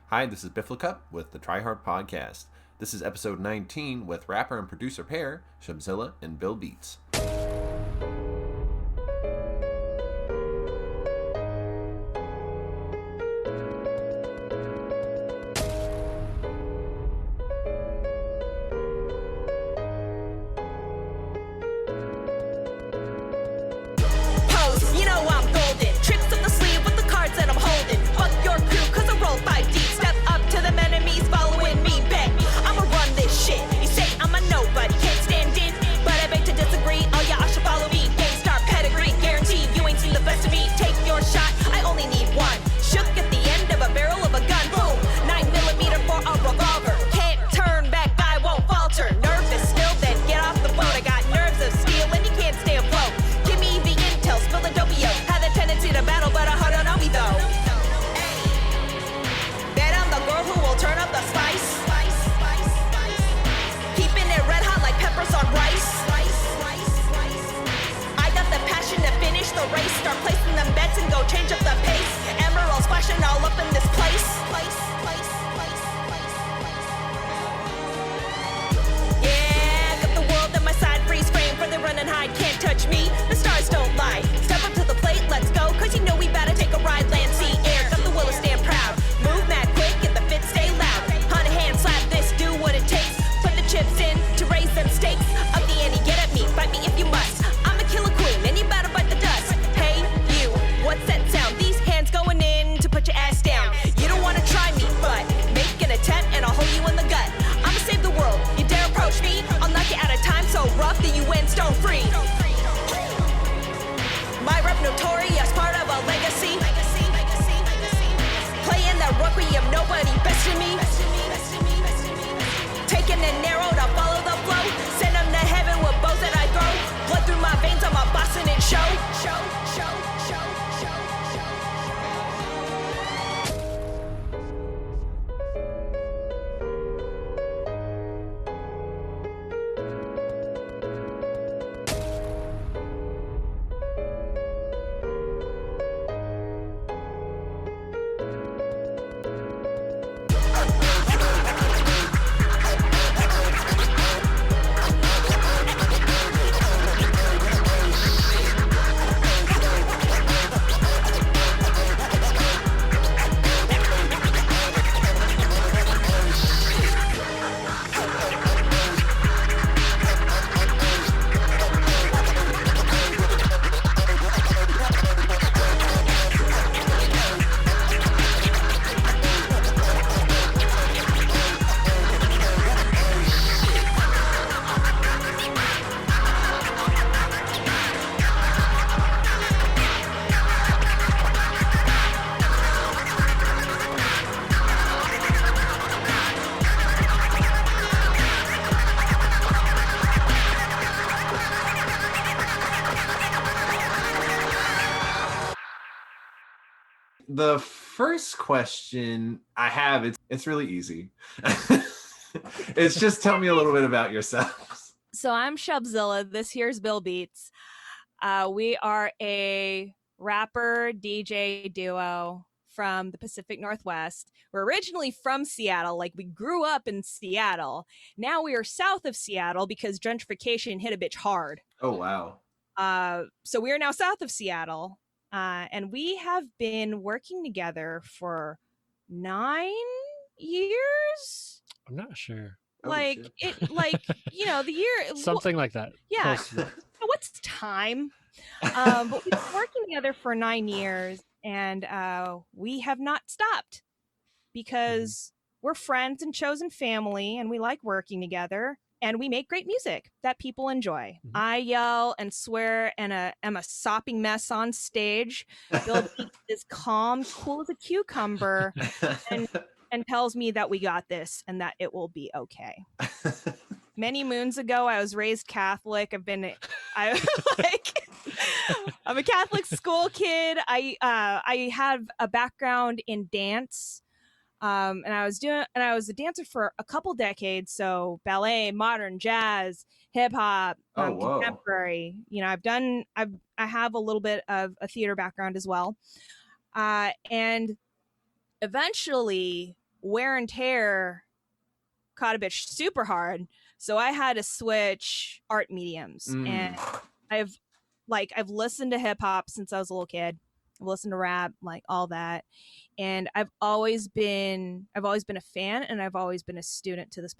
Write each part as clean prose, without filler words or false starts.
Hi, this is Bifflecup with the Triheart podcast. This is episode 19 with rapper and producer pair Shubzilla and Bill Beats. The first question I have, it's really easy. It's just tell me a little bit about yourselves. So I'm Shubzilla. This here's Bill Beats. We are a rapper DJ duo from the Pacific Northwest. We're originally from Seattle. Like, we grew up in Seattle. Now we are south of Seattle because gentrification hit a bitch hard. Oh, wow. So we are now south of Seattle. And we have been working together for 9 years. I'm not sure. Like, the year. Something like that. Yeah. What's time? But we've been working together for 9 years, and we have not stopped because we're friends and chosen family, and we like working together. And we make great music that people enjoy. Mm-hmm. I yell and swear and am a sopping mess on stage. Bill is calm, cool as a cucumber, and tells me that we got this and that it will be okay. Many moons ago, I was raised Catholic. I'm a Catholic school kid. I have a background in dance. And I was a dancer for a couple decades. So ballet, modern, jazz, hip hop, contemporary. You know, I have a little bit of a theater background as well. And eventually wear and tear caught a bitch super hard. So I had to switch art mediums. And I've listened to hip hop since I was a little kid. I've listened to rap, like all that. And I've always been a fan, and I've always been a student to this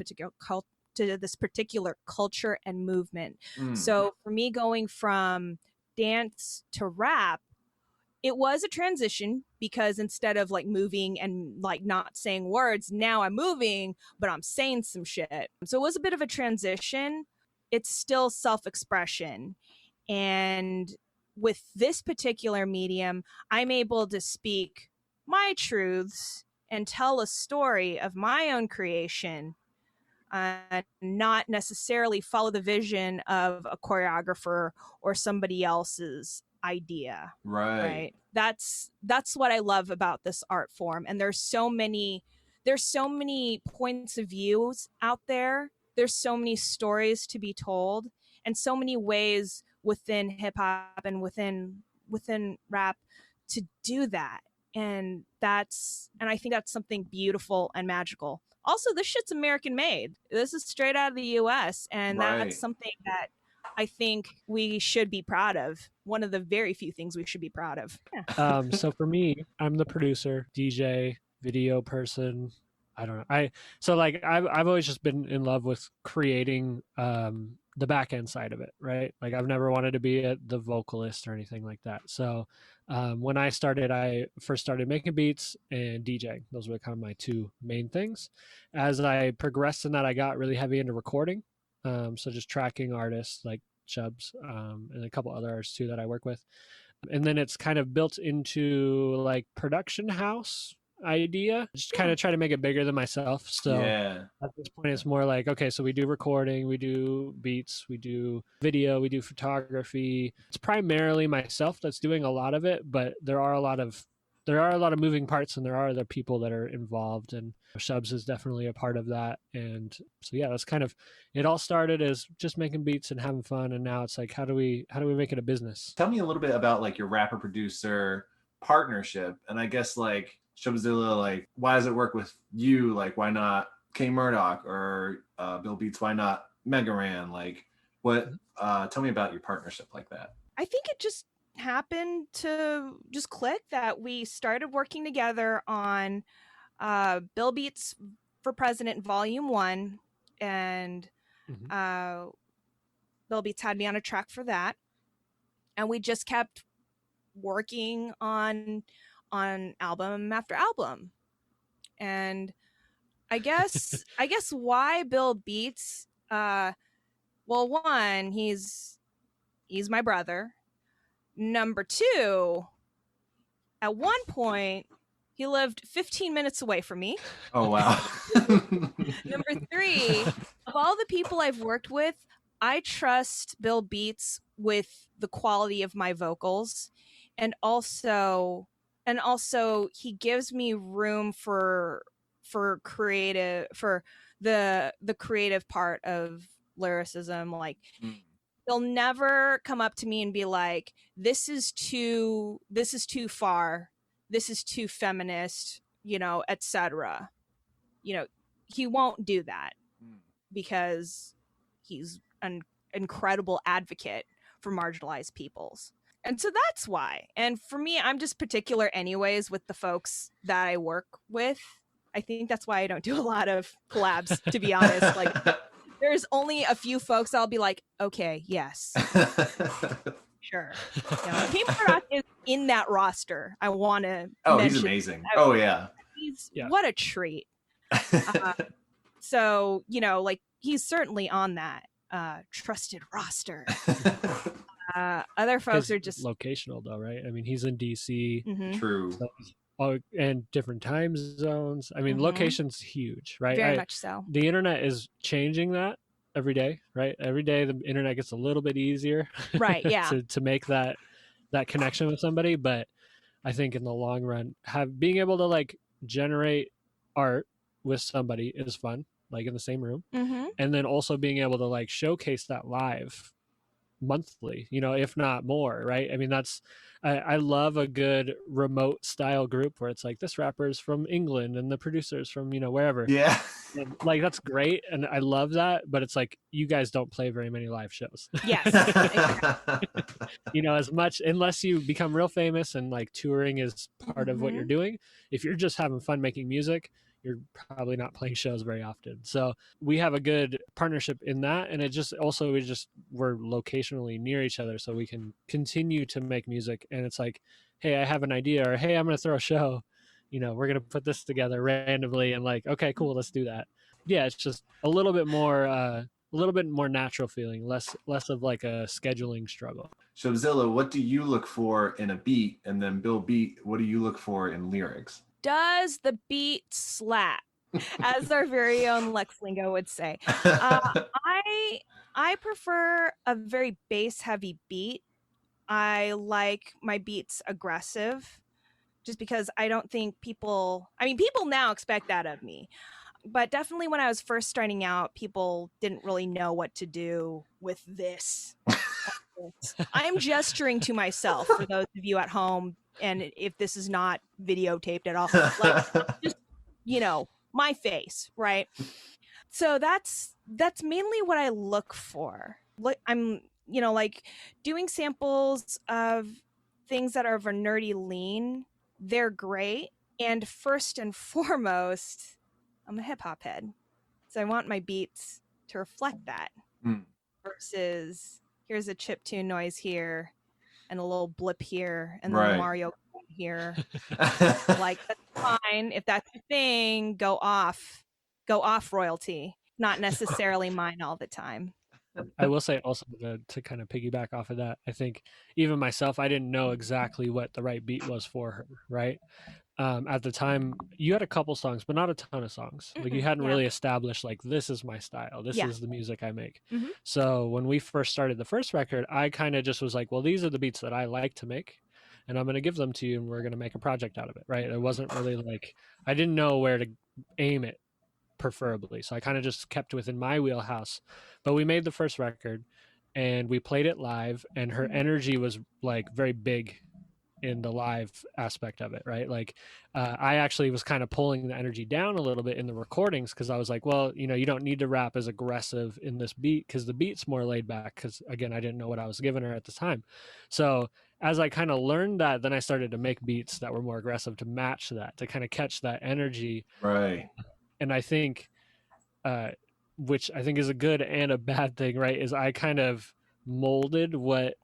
particular culture and movement. So for me, going from dance to rap, it was a transition, because instead of like moving and like not saying words, now I'm moving, but I'm saying some shit. So it was a bit of a transition. It's still self-expression. And with this particular medium, I'm able to speak my truths and tell a story of my own creation, not necessarily follow the vision of a choreographer or somebody else's idea. Right. That's what I love about this art form. And there's so many points of views out there. There's so many stories to be told, and so many ways within hip hop and within rap to do that. And I think that's something beautiful and magical. Also, this shit's American made. This is straight out of the US, and that's something that I think we should be proud of. One of the very few things we should be proud of. Yeah. So for me, I'm the producer, DJ, video person. I don't know. I've always just been in love with creating the back end side of it, right? Like I've never wanted to be the vocalist or anything like that. So when I first started making beats and DJing. Those were kind of my two main things. As I progressed in that, I got really heavy into recording. So just tracking artists like Shubs and a couple other artists too that I work with. And then it's kind of built into like production house idea, just kind of try to make it bigger than myself. So at this point it's more like, okay, so we do recording, we do beats, we do video, we do photography. It's primarily myself that's doing a lot of it, but there are a lot of moving parts, and there are other people that are involved, and Shubs is definitely a part of that. And so yeah, that's kind of, it all started as just making beats and having fun, and now it's like, how do we make it a business? Tell me a little bit about like your rapper producer partnership, and I guess like Shubzilla, like why does it work with you? Like why not K-Murdock or Bill Beats? Why not Mega Ran? Like what? Tell me about your partnership like that. I think it just happened to just click that we started working together on Bill Beats for President Volume 1, and Bill Beats had me on a track for that, and we just kept working on album after album. And I guess why Bill Beats, well, one, he's my brother. Number two, at one point he lived 15 minutes away from me. Oh wow. Number three, of all the people I've worked with, I trust Bill Beats with the quality of my vocals, and also he gives me room for the creative part of lyricism. Like he'll never come up to me and be like, this is too far, this is too feminist, etc. He won't do that, because he's an incredible advocate for marginalized peoples. And so that's why. And for me, I'm just particular anyways with the folks that I work with. I think that's why I don't do a lot of collabs, to be honest. Like there's only a few folks I'll be like, okay, yes. Sure. K-Murdock is in that roster. I want to he's amazing. Oh yeah. What a treat. So, like he's certainly on that trusted roster. Other folks are just locational though, right? I mean, he's in DC. Mm-hmm. True. So, and different time zones. I mean, location's huge, right? Very much so. The internet is changing that every day, right? Every day the internet gets a little bit easier, right? Yeah. to make that connection with somebody. But I think in the long run, being able to like generate art with somebody is fun, like in the same room, and then also being able to like showcase that live monthly, if not more, right? I mean, I love a good remote style group where it's like this rapper's from England and the producer's from, wherever. Yeah. And, like, that's great. And I love that. But it's like, you guys don't play very many live shows. Yes. As much, unless you become real famous and like touring is part of what you're doing. If you're just having fun making music, you're probably not playing shows very often. So we have a good partnership in that. And it just also, we're locationally near each other, so we can continue to make music. And it's like, hey, I have an idea, or hey, I'm going to throw a show. We're going to put this together randomly, and like, okay, cool, let's do that. Yeah, it's just a little bit more natural feeling, less of like a scheduling struggle. Shubzilla, what do you look for in a beat? And then Bill Beat, what do you look for in lyrics? Does the beat slap? As our very own Lex Lingo would say. I prefer a very bass heavy beat. I like my beats aggressive, just because I don't think people now expect that of me. But definitely when I was first starting out, people didn't really know what to do with this. I am gesturing to myself for those of you at home, and if this is not videotaped at all, like, just, my face, right? So that's mainly what I look for. I'm, like, doing samples of things that are of a nerdy lean. They're great. And first and foremost, I'm a hip hop head. So I want my beats to reflect that versus here's a chiptune noise here and a little blip here and then the Mario here. Like, that's fine. If that's your thing, go off royalty. Not necessarily mine all the time. I will say also to kind of piggyback off of that, I think even myself, I didn't know exactly what the right beat was for her, right? At the time, you had a couple songs, but not a ton of songs. Like, you hadn't really established, like, this is my style. This is the music I make. So when we first started the first record, I kind of just was like, well, these are the beats that I like to make, and I'm going to give them to you, and we're going to make a project out of it, right? It wasn't really like, I didn't know where to aim it preferably. So I kind of just kept within my wheelhouse. But we made the first record, and we played it live, and her energy was, like, very big in the live aspect of it, right? Like, I actually was kind of pulling the energy down a little bit in the recordings, because I was like, well, you don't need to rap as aggressive in this beat, because the beat's more laid back, because again, I didn't know what I was giving her at the time. So as I kind of learned that, then I started to make beats that were more aggressive to match that, to kind of catch that energy. Right. And I think which I think is a good and a bad thing, right, is I kind of molded what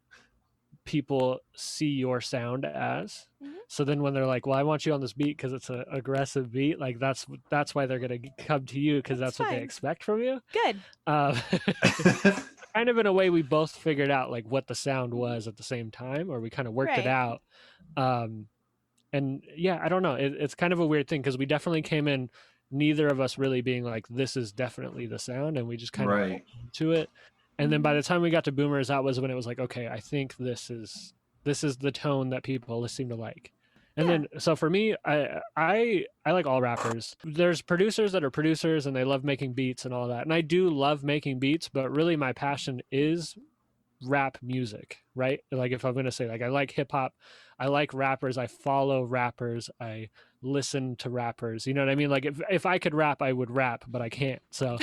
people see your sound as. So then when they're like, well, I want you on this beat because it's an aggressive beat, like, that's why they're going to come to you, because that's what they expect from you. Good. Kind of in a way, we both figured out, like, what the sound was at the same time, or we kind of worked it out. And yeah, I don't know, it's kind of a weird thing, because we definitely came in, neither of us really being like, this is definitely the sound, and we just kind of to it. And then by the time we got to Boomers, that was when it was like, okay, I think this is the tone that people seem to like. And then, so for me, I like all rappers. There's producers that are producers and they love making beats and all that. And I do love making beats, but really my passion is rap music, right? Like, if I'm going to say, like, I like hip hop, I like rappers, I follow rappers, I listen to rappers, you know what I mean? Like, if I could rap, I would rap, but I can't. So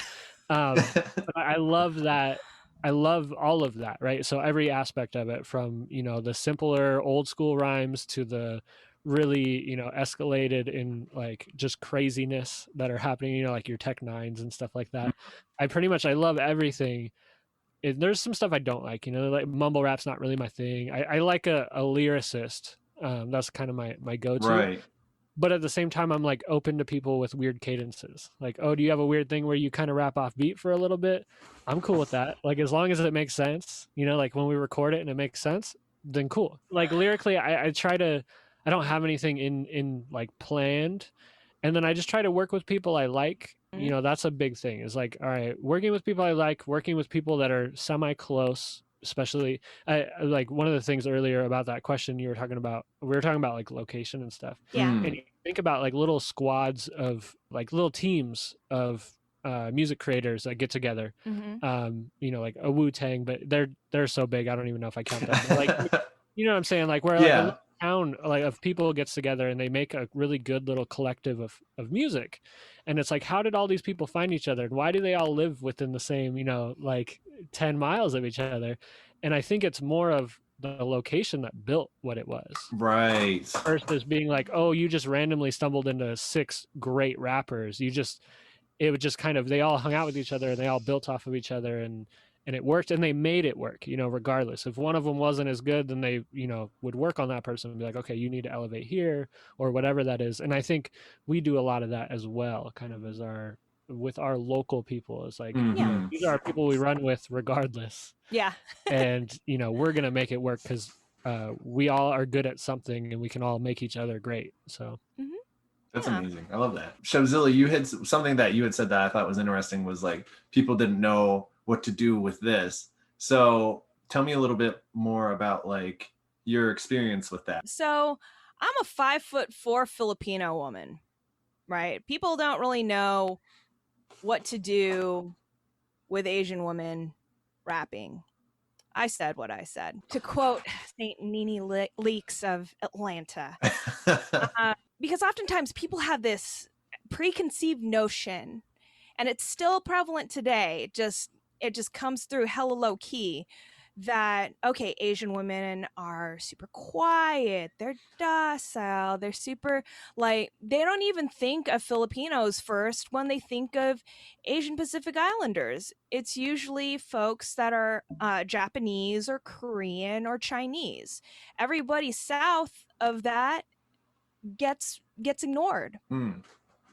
but I love that. I love all of that, right? So every aspect of it, from, the simpler old school rhymes to the really, escalated in, like, just craziness that are happening, like your Tech Nines and stuff like that. I love everything. There's some stuff I don't like, like mumble rap's not really my thing. I like a lyricist. That's kind of my go-to. Right. But at the same time, I'm, like, open to people with weird cadences. Like, oh, do you have a weird thing where you kind of rap off beat for a little bit? I'm cool with that. Like, as long as it makes sense, like when we record it and it makes sense, then cool. Like, lyrically, I don't have anything in like planned. And then I just try to work with people I like. That's a big thing, is like, all right, working with people I like, working with people that are semi-close. Especially, like, one of the things earlier about that question we were talking about, like, location and stuff. Yeah. And you think about, like, little squads of, like, little teams of music creators that get together. You know, like a Wu-Tang, but they're so big I don't even know if I count them. But like, you know what I'm saying? Like where like a town like of people gets together and they make a really good little collective of music. And it's like, how did all these people find each other? And why do they all live within the same, you know, like 10 miles of each other? And I think it's more of the location that built what it was. Right. Versus being like, oh, you just randomly stumbled into 6 great rappers. It would just kind of, they all hung out with each other and they all built off of each other and it worked and they made it work, you know, regardless. If one of them wasn't as good, then they, you know, would work on that person and be like, okay, you need to elevate here or whatever that is. And I think we do a lot of that as well, kind of as with our local people. It's like, you know, these are our people we run with regardless. Yeah. And, you know, we're going to make it work because we all are good at something and we can all make each other great. So. That's amazing. I love that. Shubzilla, you had something that you had said that I thought was interesting was like people didn't know what to do with this. So tell me a little bit more about like your experience with that. So I'm a 5'4" Filipino woman, right? People don't really know what to do with Asian women rapping. I said what I said. To quote St. Nene Leakes of Atlanta. Because oftentimes people have this preconceived notion, and it's still prevalent today. It just comes through hella low key that, okay, Asian women are super quiet, they're docile, they're super, like, they don't even think of Filipinos first when they think of Asian Pacific Islanders. It's usually folks that are Japanese or Korean or Chinese. Everybody south of that gets ignored.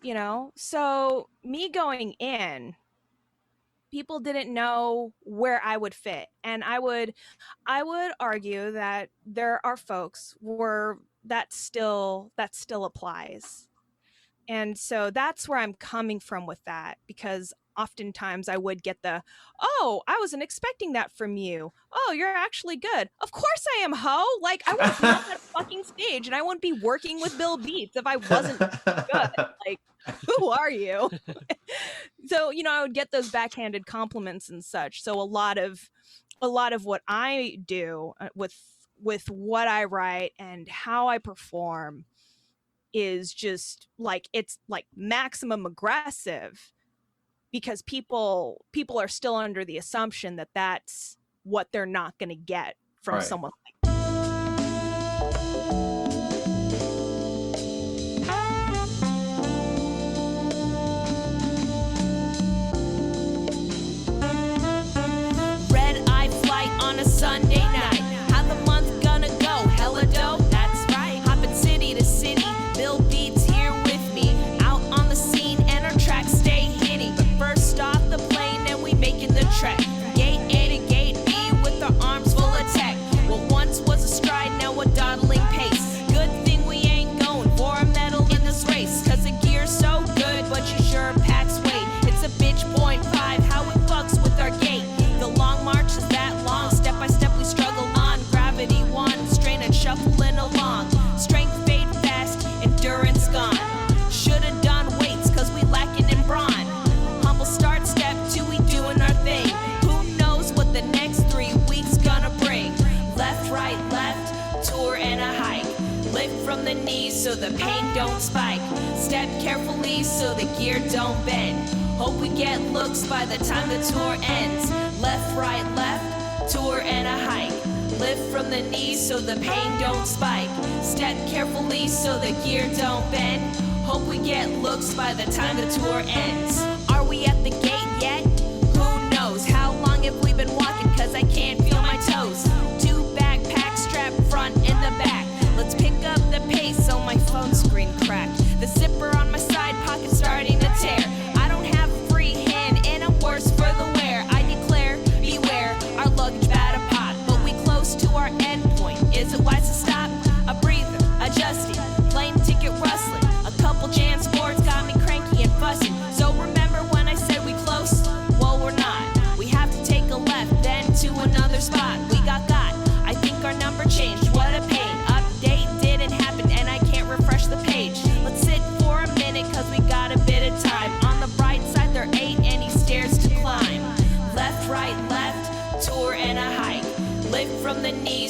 You know, so me going in, people didn't know where I would fit, and I would argue that there are folks where that still applies. And so that's where I'm coming from with that, because oftentimes I would get the, oh, I wasn't expecting that from you. Oh, you're actually good. Of course I am, ho. Like, I wouldn't be on that fucking stage, and I wouldn't be working with Bill Beats if I wasn't good. Like, who are you? So, you know, I would get those backhanded compliments and such. So a lot of what I do with what I write and how I perform is just like, it's like maximum aggressive, because people are still under the assumption that that's what they're not going to get from someone like on a Sunday night. How the month gonna go? Hella dope, that's right. Hopping city to city, Bill Beats here with me. Out on the scene and our tracks stay hitting. But first off the plane and we making the trek. Gate A to gate B with our arms full of tech. What once was a stride, now a dawdling pace. Good thing we ain't going for a medal in this race. Cause the gear's so good, but you sure packs weight. It's a bitch .5, how it fucks with our gate. The long march is that long, step by step we struggle on. Gravity one, strain and shuffling along. Strength fade fast, endurance gone. Should've done weights, cause we lacking in brawn. Humble start, step 2, we doing our thing. Who knows what the next 3 weeks gonna bring? Left, right, left, tour and a hike. Lift from the knees so the pain don't spike. Step carefully so the gear don't bend. Hope we get looks by the time the tour ends. Left, right, left, tour and a hike. Lift from the knees so the pain don't spike. Step carefully so the gear don't bend. Hope we get looks by the time the tour ends. Are we at the gate yet? Who knows? How long have we been walking? Cause I can't feel my toes. 2 backpacks strapped front and the back. Let's pick up the pace so my phone screen cracked. The zipper on my side pocket starting to tear. I don't have a free hand and I'm worse for the wear. I declare, beware, our luggage bad a pot. But we close to our end point. Is it wise to stop? A breather, adjusting, plane ticket rustling. A couple Jan sports got me cranky and fussing. So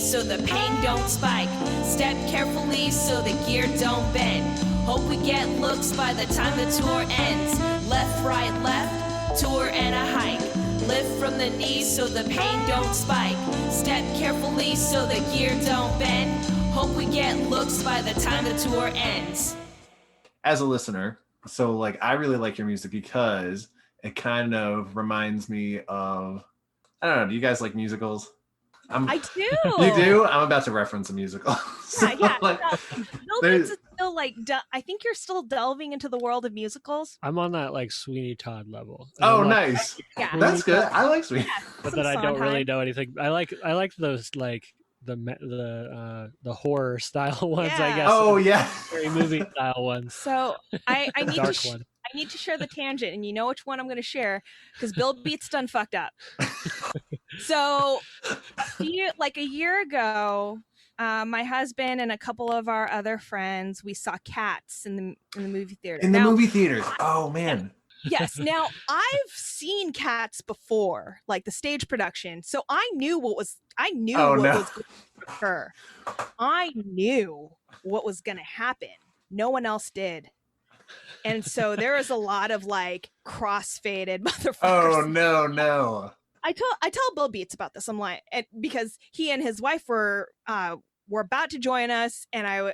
so the pain don't spike. Step carefully so the gear don't bend. Hope we get looks by the time the tour ends. Left, right, left, tour and a hike. Lift from the knees so the pain don't spike. Step carefully so the gear don't bend. Hope we get looks by the time the tour ends. As a listener, so like I really like your music because it kind of reminds me of, I don't know, do you guys like musicals? I do. You do? I'm about to reference a musical. So, Yeah. like, Bill Beats is still like, I think you're still delving into the world of musicals. I'm on that like Sweeney Todd level. And oh, I'm like, nice. Yeah. That's good. I like Sweet. but Some then I don't really Sondheim. know anything. I like those like the horror style ones, I Yeah. guess. Oh, yeah. Scary movie style ones. So I need Dark to one. I need to share the tangent, and you know which one I'm going to share because Bill Beats done fucked up. So, like a year ago, my husband and a couple of our other friends, we saw Cats in the movie theater. In the movie theaters. Oh, man. Yes. Now I've seen Cats before, like the stage production, so I knew what was going to occur. I knew what was going to happen. No one else did. And so there was a lot of like cross-faded motherfuckers. Oh, no. I tell Bill Beats about this. I'm like, because he and his wife were about to join us, and I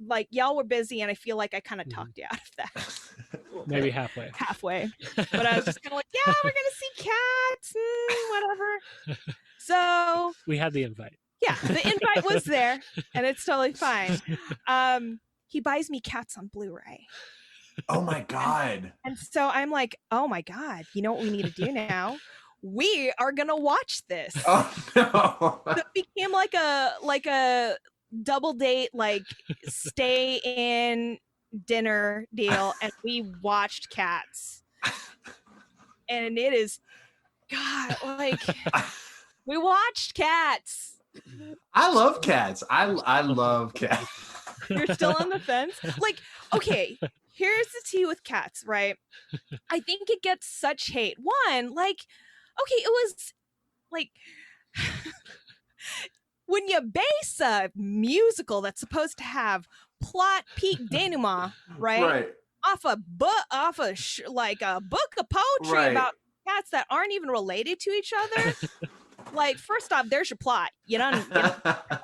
like y'all were busy, and I feel like I kind of talked you out of that. Maybe halfway. But I was just kind of like, yeah, we're gonna see Cats, whatever. So We had the invite. yeah, the invite was there, and it's totally fine. He buys me Cats on Blu-ray. Oh, my God. And so I'm like, oh my God, you know what we need to do now? We are gonna watch this. Oh, no. So it became like a double date, like stay in dinner deal, and we watched Cats. And it is, God, like we watched Cats. I love Cats. I love Cats. You're still on the fence? Like, okay, here's the tea with Cats, right? I think it gets such hate. One, like, okay, it was like when you base a musical that's supposed to have plot peak denouement, right? Off a book, like a book of poetry about cats that aren't even related to each other. Like, first off, there's your plot. You don't on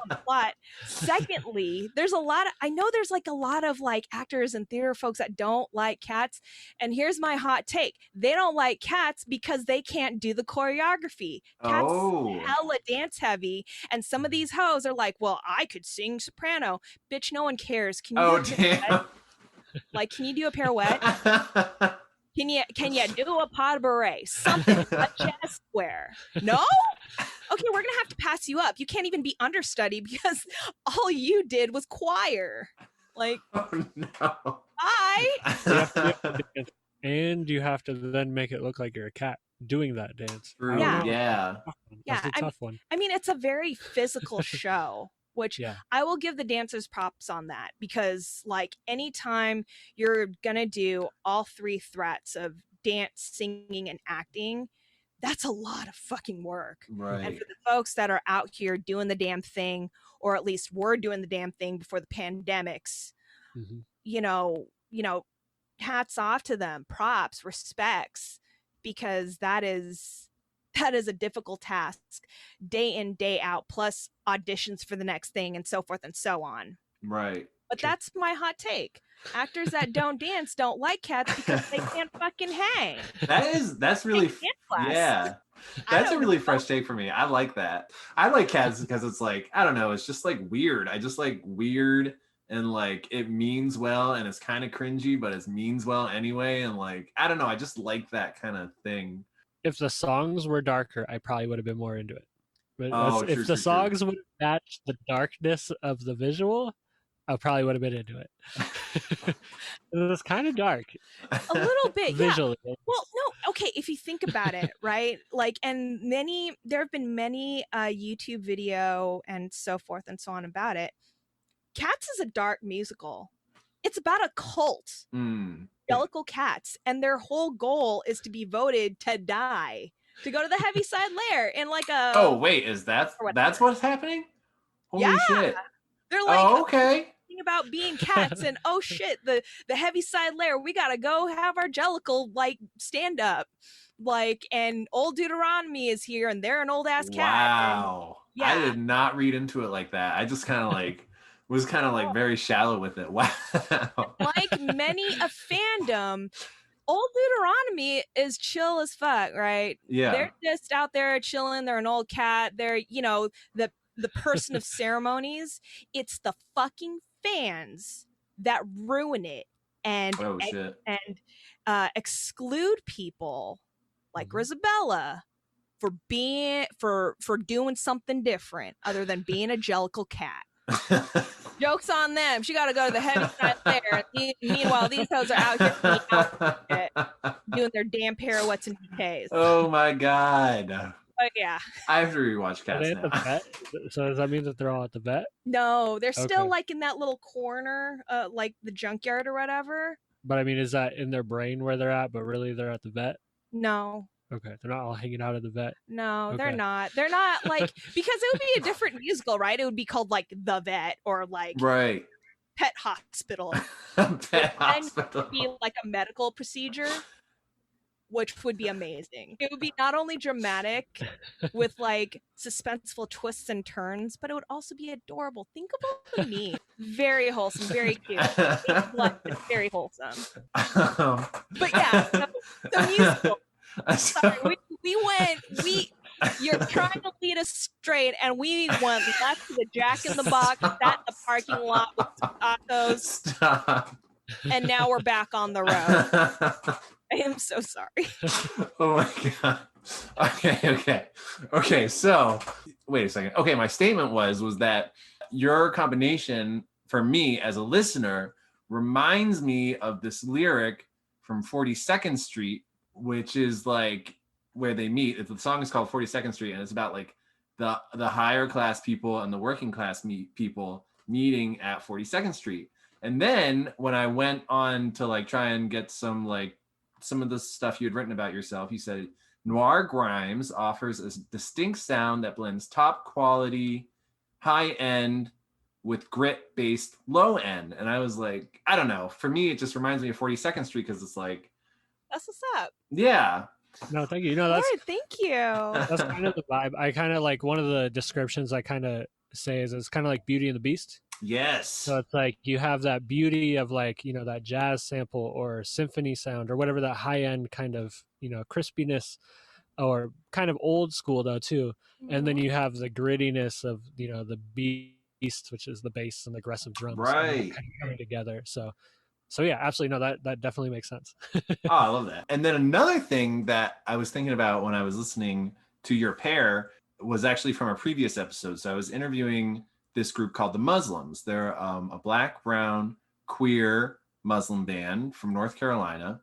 the plot. Secondly, there's a lot of like actors and theater folks that don't like Cats. And here's my hot take. They don't like Cats because they can't do the choreography. Cats is hella dance heavy. And some of these hoes are like, well, I could sing soprano. Bitch, no one cares. Can you damn. Like, can you do a pirouette? Can you do a pas de bourrée? Something, a chest square? No? Okay, we're gonna have to pass you up. You can't even be understudy because all you did was choir. Like, oh no. And you have to then make it look like you're a cat doing that dance. Yeah. That's a tough one. I mean, it's a very physical show, which I will give the dancers props on that, because like anytime you're gonna do all three threats of dance, singing, and acting, that's a lot of fucking work. Right. And for the folks that are out here doing the damn thing, or at least were doing the damn thing before the pandemics, you know, hats off to them, props, respects, because that is a difficult task, day in, day out, plus auditions for the next thing and so forth and so on. Right. But that's my hot take. Actors that don't dance don't like Cats because they can't fucking hang. That's really That's a really fresh take for me. I like that. I like Cats because it's like, I don't know, it's just like weird. I just like weird, and like it means well, and it's kind of cringy, but it means well anyway. And like, I don't know, I just like that kind of thing. If the songs were darker, I probably would have been more into it. But if the songs would match the darkness of the visual, I probably would have been into it. It was kind of dark. A little bit, visually. Yeah. Well, no, okay, if you think about it, right? Like, and there have been many YouTube video and so forth and so on about it. Cats is a dark musical. It's about a cult. Jellicle cats, and their whole goal is to be voted to die, to go to the heavy side layer in like a. Oh wait, is that's what's happening? Holy shit. They're like, Oh, okay. about being cats and oh shit, the heavy side layer, we gotta go have our Jellicle like stand up, like, and old Deuteronomy is here and they're an old ass cat. Wow. And, I did not read into it like that. I just kind of like was kind of like very shallow with it. Wow. Like many a fandom, old Deuteronomy is chill as fuck, right? Yeah. They're just out there chilling. They're an old cat. They're, you know, the person of ceremonies. It's the fucking fans that ruin it and exclude people like Grisabella for being for doing something different other than being a Jellicle cat. Joke's on them. She got to go to the heavy side there. Meanwhile, these hoes are out here doing their damn pirouettes and decays. Oh my god. But yeah, I have to rewatch Cats now. The vet? So does that mean that they're all at the vet? No, they're still like in that little corner, like the junkyard or whatever. But I mean, is that in their brain where they're at, but really they're at the vet? No. Okay, they're not all hanging out at the vet. No, okay. They're not. They're not like, because it would be a different musical, right? It would be called like The Vet or like Pet Hospital. Pet Hospital. It would be like a medical procedure, which would be amazing. It would be not only dramatic with like suspenseful twists and turns, but it would also be adorable. Think about the meme. Very wholesome, very cute. Very wholesome. But yeah, the musical. Sorry, you're trying to lead us straight, and we went left to the Jack in the Box, sat in the parking lot with some tacos. Stop. And now we're back on the road. I am so sorry. Oh my god. Okay. So, wait a second. Okay, my statement was that your combination for me as a listener reminds me of this lyric from 42nd Street, which is like where they meet. The song is called 42nd Street, and it's about like the higher class people and the working class people meeting at 42nd Street. And then when I went on to like try and get some of the stuff you had written about yourself, you said Noir Grime offers a distinct sound that blends top quality, high end with grit-based low end. And I was like, I don't know. For me, it just reminds me of 42nd Street because it's like, that's what's up. Yeah. No, thank you. No, that's thank you. That's kind of the vibe. I kind of like one of the descriptions I kind of say is it's kind of like Beauty and the Beast. Yes. So it's like you have that beauty of like, you know, that jazz sample or symphony sound or whatever, that high end kind of, you know, crispiness or kind of old school though too. And then you have the grittiness of, you know, the beast, which is the bass and the aggressive drums right kind of coming together. So yeah, absolutely. No, that definitely makes sense. Oh, I love that. And then another thing that I was thinking about when I was listening to your pair was actually from a previous episode. So I was interviewing this group called the Muslims. They're a black, brown, queer Muslim band from North Carolina.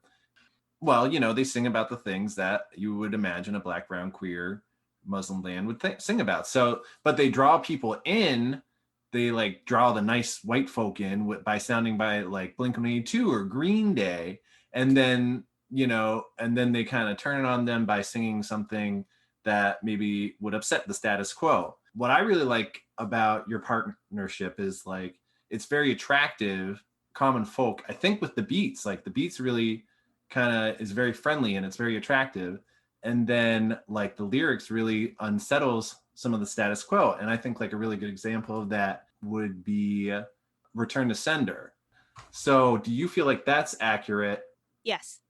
Well, you know, they sing about the things that you would imagine a black, brown, queer Muslim band would sing about. So, but they draw people in. They like draw the nice white folk in by sounding by like Blink-182 or Green Day. And then, you know, and then they kind of turn it on them by singing something that maybe would upset the status quo. What I really like about your partnership is like, it's very attractive, common folk. I think with the beats, like the beats really kind of is very friendly and it's very attractive. And then like the lyrics really unsettles some of the status quo. And I think like a really good example of that would be Return to Sender. So do you feel like that's accurate? Yes.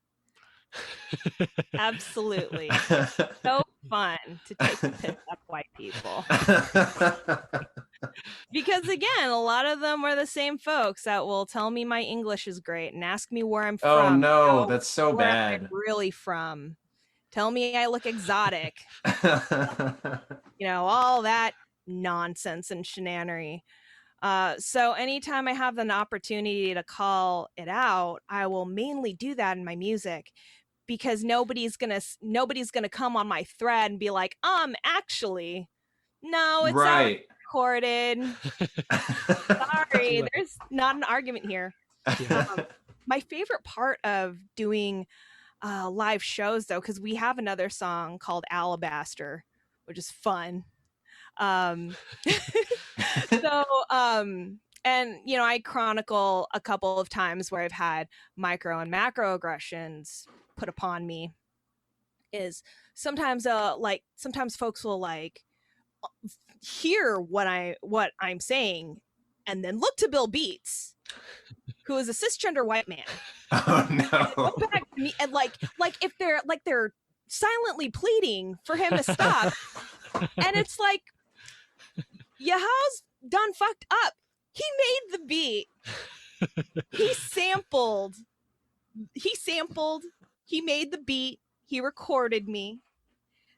Absolutely. So fun to take the piss up white people. Because again, a lot of them are the same folks that will tell me my English is great and ask me where I'm from. Oh no, that's so bad. I'm really from. Tell me I look exotic. You know, all that nonsense and shenanery. So anytime I have an opportunity to call it out, I will mainly do that in my music, because nobody's gonna come on my thread and be like, actually, no, it's not recorded. Sorry, there's not an argument here. My favorite part of doing live shows though, because we have another song called Alabaster, which is fun. So, and I chronicle a couple of times where I've had micro and macro aggressions put upon me. Is sometimes sometimes folks will hear what I'm saying and then look to Bill Beats, who is a cisgender white man. Oh And no. go back to me and if they're silently pleading for him to stop. And it's like, Yahal's done fucked up. He made the beat. He sampled. He made the beat. He recorded me.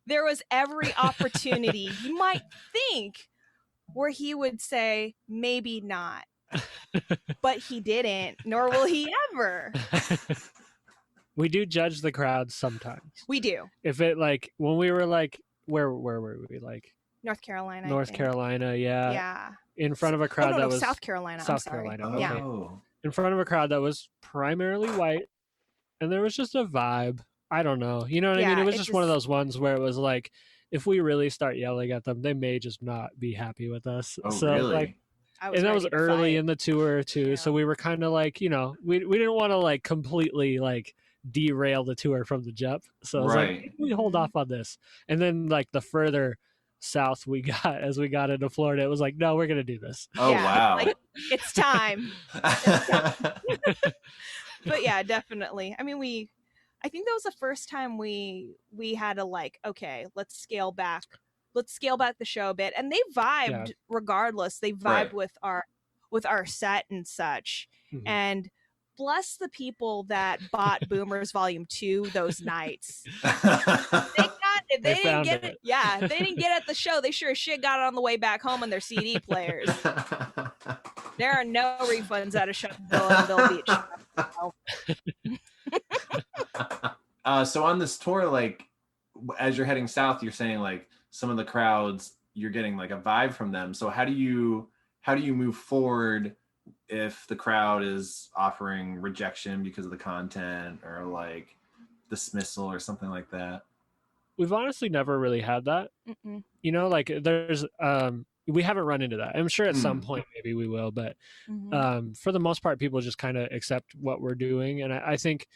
There was every opportunity you might think where he would say, maybe not. But he didn't, nor will he ever. We do judge the crowd sometimes. We do. If it when we were where were we North Carolina. North Carolina, yeah. Yeah. In front of a crowd that was South Carolina. South Carolina. Okay. Yeah. In front of a crowd that was primarily white, and there was just a vibe. I don't know. You know what I mean? It was just one of those ones where it was like, if we really start yelling at them, they may just not be happy with us. Oh, so really? and that was early in the tour too. Yeah. So we were kind of we didn't want to completely derail the tour from the jump. So I was like, we hold off on this. And then the further south we got, as we got into Florida, it was like, no, we're gonna do this. Oh wow. It's time. But yeah, definitely. I mean, I think that was the first time we had to okay, let's scale back the show a bit. And they vibed regardless. They vibed with our set and such. Mm-hmm. And bless the people that bought Boomers Volume 2 those nights. They didn't get it. Yeah, they didn't get it at the show. They sure as shit got it on the way back home on their CD players. There are no refunds out of Shubzilla and Bill Beats. So on this tour, as you're heading south, you're saying some of the crowds, you're getting a vibe from them. So how do you move forward if the crowd is offering rejection because of the content or dismissal or something like that? We've honestly never really had that. Mm-mm. There's we haven't run into that. I'm sure at some point maybe we will, but for the most part, people just kind of accept what we're doing. And I think,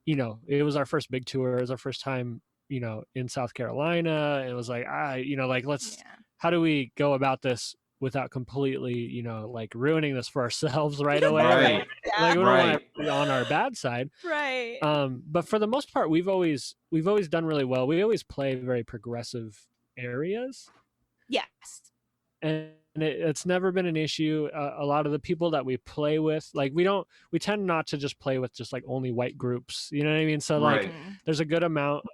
it was our first big tour. It was our first time, in South Carolina. It was how do we go about this without completely, ruining this for ourselves right away? Right. We don't want to be on our bad side. Right. But for the most part, we've always done really well. We always play very progressive areas. Yes. And it's never been an issue. A lot of the people that we play with, we tend not to just play with just only white groups. You know what I mean? So there's a good amount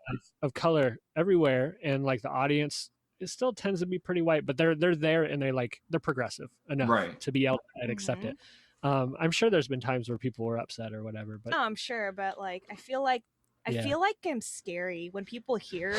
of color everywhere. And the audience, it still tends to be pretty white, but they're there and they're progressive enough to be able to accept it. I'm sure there's been times where people were upset or whatever, but I'm sure, but I feel like I'm scary when people hear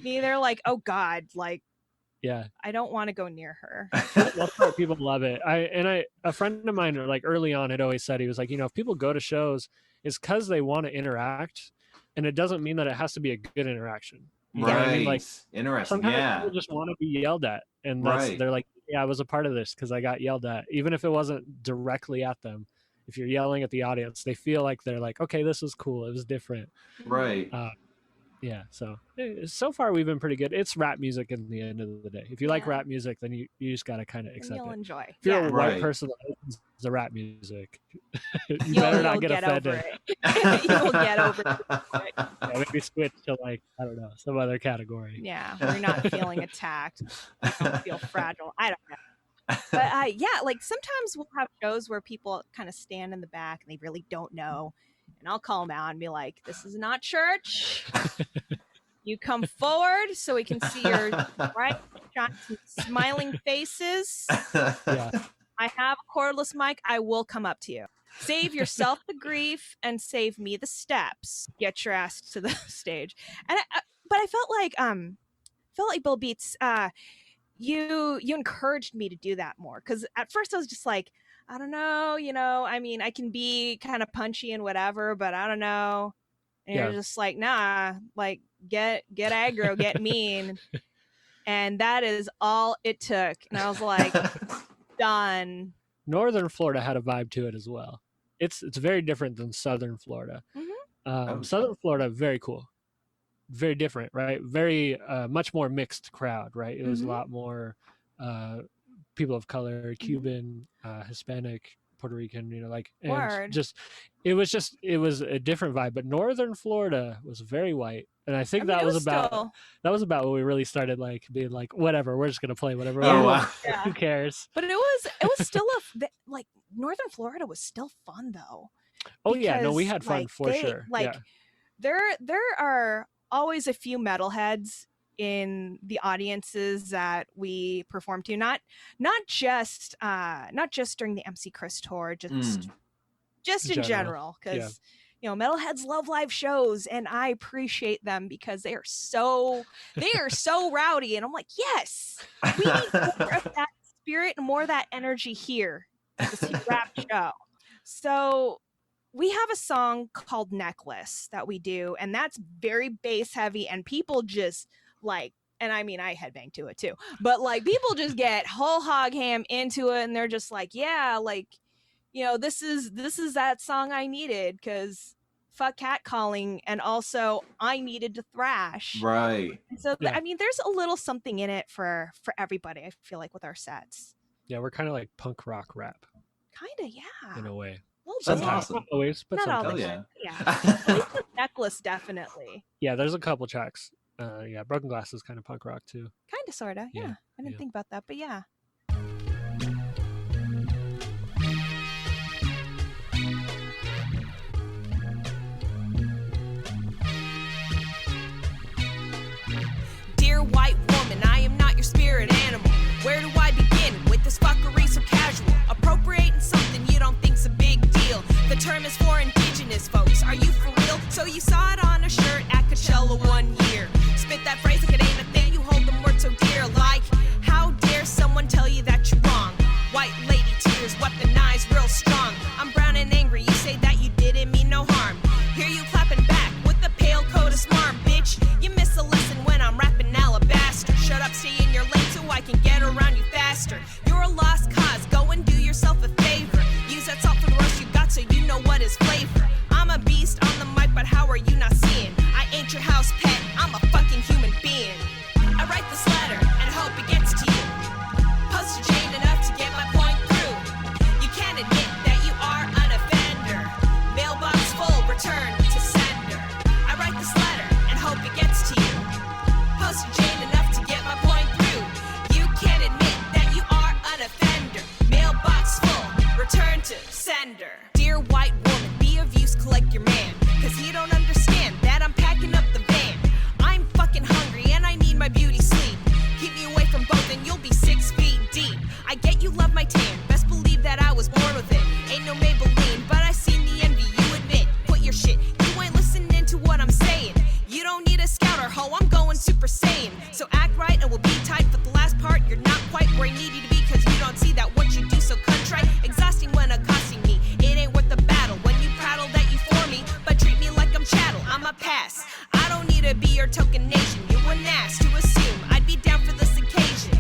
me. They're like, oh God, I don't want to go near her. Most part, people love it. A friend of mine early on had always said, he was like, if people go to shows, it's because they want to interact, and it doesn't mean that it has to be a good interaction. You know what I mean? Interesting. Sometimes people just want to be yelled at, and they're like, yeah, I was a part of this because I got yelled at, even if it wasn't directly at them. If you're yelling at the audience, they feel like they're okay, this was cool, it was different. Right. So far we've been pretty good. It's rap music in the end of the day. If you like rap music, then you just gotta kind of accept you'll it. Enjoy. If you're a white person that listens to rap music, you better not get offended. You will get over it. Maybe switch to I don't know, some other category. Yeah, we're not feeling attacked. We don't feel fragile. I don't know. But sometimes we'll have shows where people kind of stand in the back and they really don't know. And I'll call them out and be like, this is not church. You come forward so we can see your bright, smiling faces. Yeah. I have a cordless mic. I will come up to you. Save yourself the grief and save me the steps. Get your ass to the stage. And but I felt like Bill Beats, you encouraged me to do that more. Because at first I was just like, I don't know, I mean, I can be kind of punchy and whatever, but I don't know. And you're just like, nah, get aggro, get mean. And that is all it took. And I was like, done. Northern Florida had a vibe to it as well. It's very different than Southern Florida. Southern Florida, very cool, very different, right? Very much more mixed crowd, right? It was a lot more people of color, Cuban, Hispanic, Puerto Rican, you know, like, and Word. it was a different vibe. But Northern Florida was very white, and I think that was about when we really started like being like, whatever, we're just gonna play whatever. Oh, wow. Yeah. Who cares? But it was still like Northern Florida was still fun though. Oh yeah, no, we had fun like, for sure. Like there are always a few metalheads in the audiences that we perform to, not just during the MC Chris tour, just in general, because you know, metalheads love live shows, and I appreciate them because they are so rowdy, and I'm like, yes, we need more of that spirit and more of that energy here at the rap show. So we have a song called Necklace that we do, and that's very bass heavy, and people just like, and I mean, I headbang to it too, but like people just get whole hog ham into it, and they're just like, yeah, like, you know, this is that song I needed, because fuck catcalling, and also I needed to thrash. Right. So I mean, there's a little something in it for everybody, I feel like, with our sets. Yeah, we're kind of like punk rock rap. Kind of, yeah. In a way. That's awesome. Not always, but not sometimes. all the time. Yeah. Necklace, definitely. Yeah, there's a couple tracks. Yeah, Broken Glass is kind of punk rock too. Kind of, sort of. Yeah. I didn't think about that, but yeah. Dear white woman, I am not your spirit animal. Where do I begin with this fuckery so casual? Appropriating something you don't think's a big deal. The term is for indigenous folks. Are you for real? So you saw it on a shirt at Coachella one year. Spit that phrase like it ain't a thing. You hold them words so dear. Like, how dare someone tell you that you're wrong? White lady tears weaponized real strong. I'm brown and angry. You say that you didn't mean no harm. Hear you clapping back with the pale coat of smart, bitch. You miss a lesson when I'm rapping alabaster. Shut up, stay in your lane so I can get around you faster. You're a lost cause. Go and do yourself a favor. Use that salt for the roast you got so you know what is flavor. I'm a beast on the mic, but how are you not seeing? I ain't your house pet. I'm a fucking human being. I write this letter and hope it gets to you. Postage ain't enough to get my point through. You can't admit that you are an offender. Mailbox full, return to sender. I write this letter and hope it gets to you. Postage ain't enough to get my point through. You can't admit that you are an offender. Mailbox full, return to sender. Dear white woman, be of use, collect your man. Cause he don't understand that I'm packing up the van. I'm fucking hungry and I need my beauty sleep. Keep me away from both and you'll be 6 feet deep. I get you love my tan, best believe that I was born with it. Ain't no Maybelline, but I seen the envy you admit. Put your shit, you ain't listening to what I'm saying. You don't need a scout or hoe, I'm going Super Saiyan. So act right and we'll be tight for the last part. You're not quite where I need you to be, cause you don't see that what you do so contrite. Exhausting when accosting me, it ain't worth the battle. When you prattle that you for me, but treat me like I'm chattel, I'm a pass. I don't need to be your token nation. You an ass to assume I'd be down for this occasion.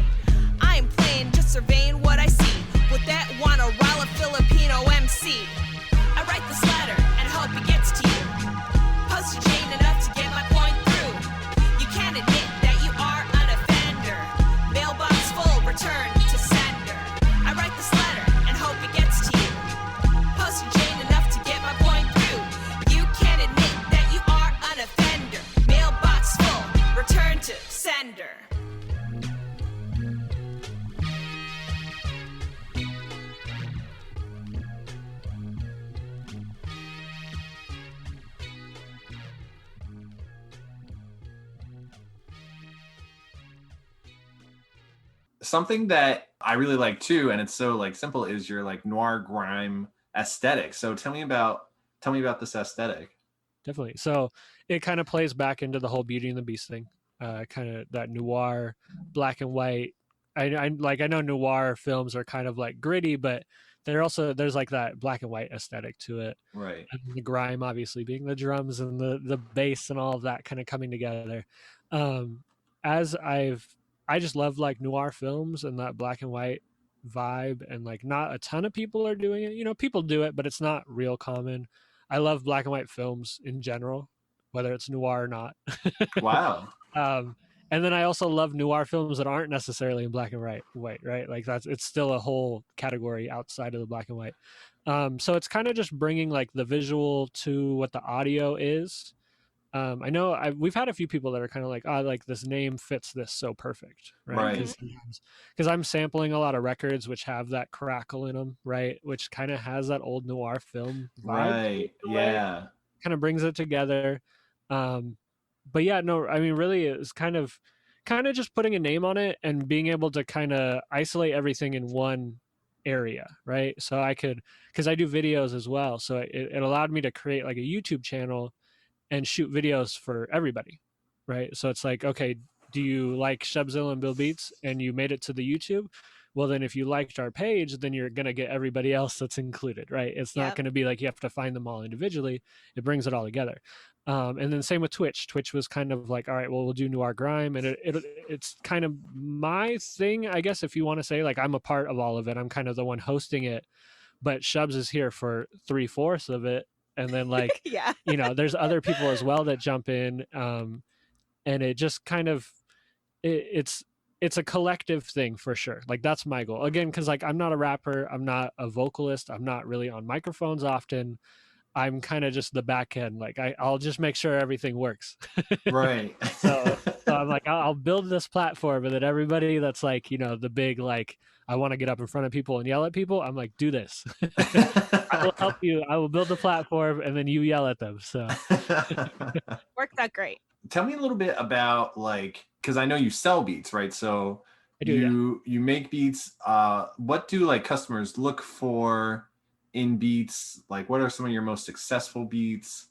I am playing, just surveying what I see. With that wanna rile a Filipino MC. I write this letter and hope it gets to you. Postage ain't enough to get my point through. You can't admit that you are an offender. Mailbox full, return to sender. I write this letter and hope it gets to you. Postage ain't enough to get my point through. You can't admit that you are an offender. Mailbox full, return to sender. Something that I really like too, and it's so like simple, is your like Noir Grime aesthetic. So tell me about this aesthetic. Definitely. So it kind of plays back into the whole Beauty and the Beast thing. Kind of that noir, black and white. I know noir films are kind of like gritty, but there's like that black and white aesthetic to it. Right. And the grime obviously being the drums and the bass and all of that kind of coming together. As I've I just love like noir films and that black and white vibe, and like not a ton of people are doing it. You know, people do it, but it's not real common. I love black and white films in general, whether it's noir or not. Wow. um, and then I also love noir films that aren't necessarily in black and white, right? Like it's still a whole category outside of the black and white. So it's kind of just bringing like the visual to what the audio is. I know we've had a few people that are kind of like, oh, like this name fits this so perfect, right? Right. Because I'm sampling a lot of records which have that crackle in them, right? Which kind of has that old noir film vibe. Right. Yeah. Kind of brings it together. But yeah, no, I mean, really, it's kind of just putting a name on it and being able to kind of isolate everything in one area, right? So I could, because I do videos as well, so it allowed me to create like a YouTube channel and shoot videos for everybody, right? So it's like, okay, do you like Shubzilla and Bill Beats and you made it to the YouTube? Well, then if you liked our page, then you're going to get everybody else that's included, right? It's not going to be like you have to find them all individually. It brings it all together. And then same with Twitch. Twitch was kind of like, all right, well, we'll do Noir Grime. And it's kind of my thing, I guess, if you want to say, like, I'm a part of all of it. I'm kind of the one hosting it. But Shubs is here for 3/4 of it. And then like, Yeah. you know, there's other people as well that jump in. And it just kind of, it's a collective thing for sure. Like that's my goal. Again, because like I'm not a rapper, I'm not a vocalist, I'm not really on microphones often. I'm kind of just the back end. Like I'll just make sure everything works. Right. So I'm like, I'll build this platform, and then everybody that's like, you know, the big, like, I want to get up in front of people and yell at people. I'm like, do this. I will help you. I will build the platform, and then you yell at them. So Worked out great. Tell me a little bit about, like, because I know you sell beats, right? So I do, you make beats. What do like customers look for in beats? Like, what are some of your most successful beats?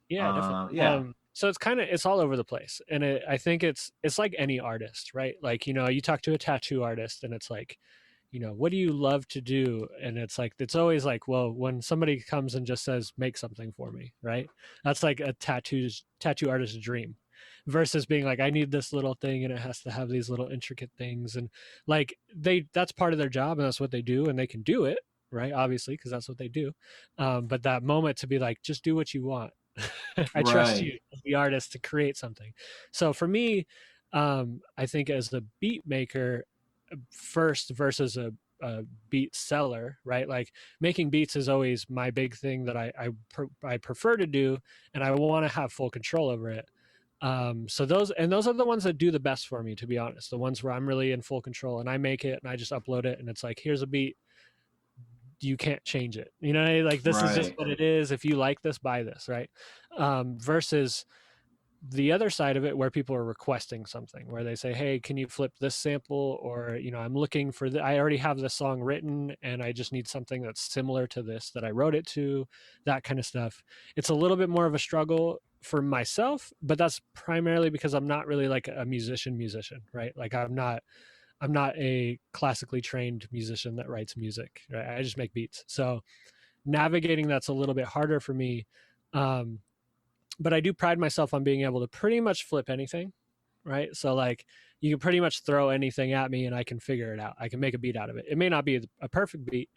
Yeah, definitely. Yeah. So it's all over the place, and I think it's like any artist, right? Like, you know, you talk to a tattoo artist, and it's like, you know, what do you love to do? And it's like, it's always like, well, when somebody comes and just says, make something for me, right? That's like a tattoo artist's dream, versus being like, I need this little thing and it has to have these little intricate things. And like that's part of their job, and that's what they do, and they can do it, right? Obviously, because that's what they do. But that moment to be like, just do what you want. I trust you, the artist, to create something. So for me, I think as the beat maker first versus a beat seller, right? Like making beats is always my big thing that I prefer to do, and I want to have full control over it. So those are the ones that do the best for me, to be honest. The ones where I'm really in full control, and I make it and I just upload it, and it's like, here's a beat, you can't change it, you know, like this is just what it is. If you like this, buy this, right? Versus the other side of it, where people are requesting something, where they say, hey, can you flip this sample? Or, you know, I'm looking for I already have the song written and I just need something that's similar to this that I wrote it to, that kind of stuff. It's a little bit more of a struggle for myself, but that's primarily because I'm not really like a musician, right? Like I'm not a classically trained musician that writes music, right? I just make beats. So navigating that's a little bit harder for me. But I do pride myself on being able to pretty much flip anything, right? So like you can pretty much throw anything at me and I can figure it out. I can make a beat out of it. It may not be a perfect beat,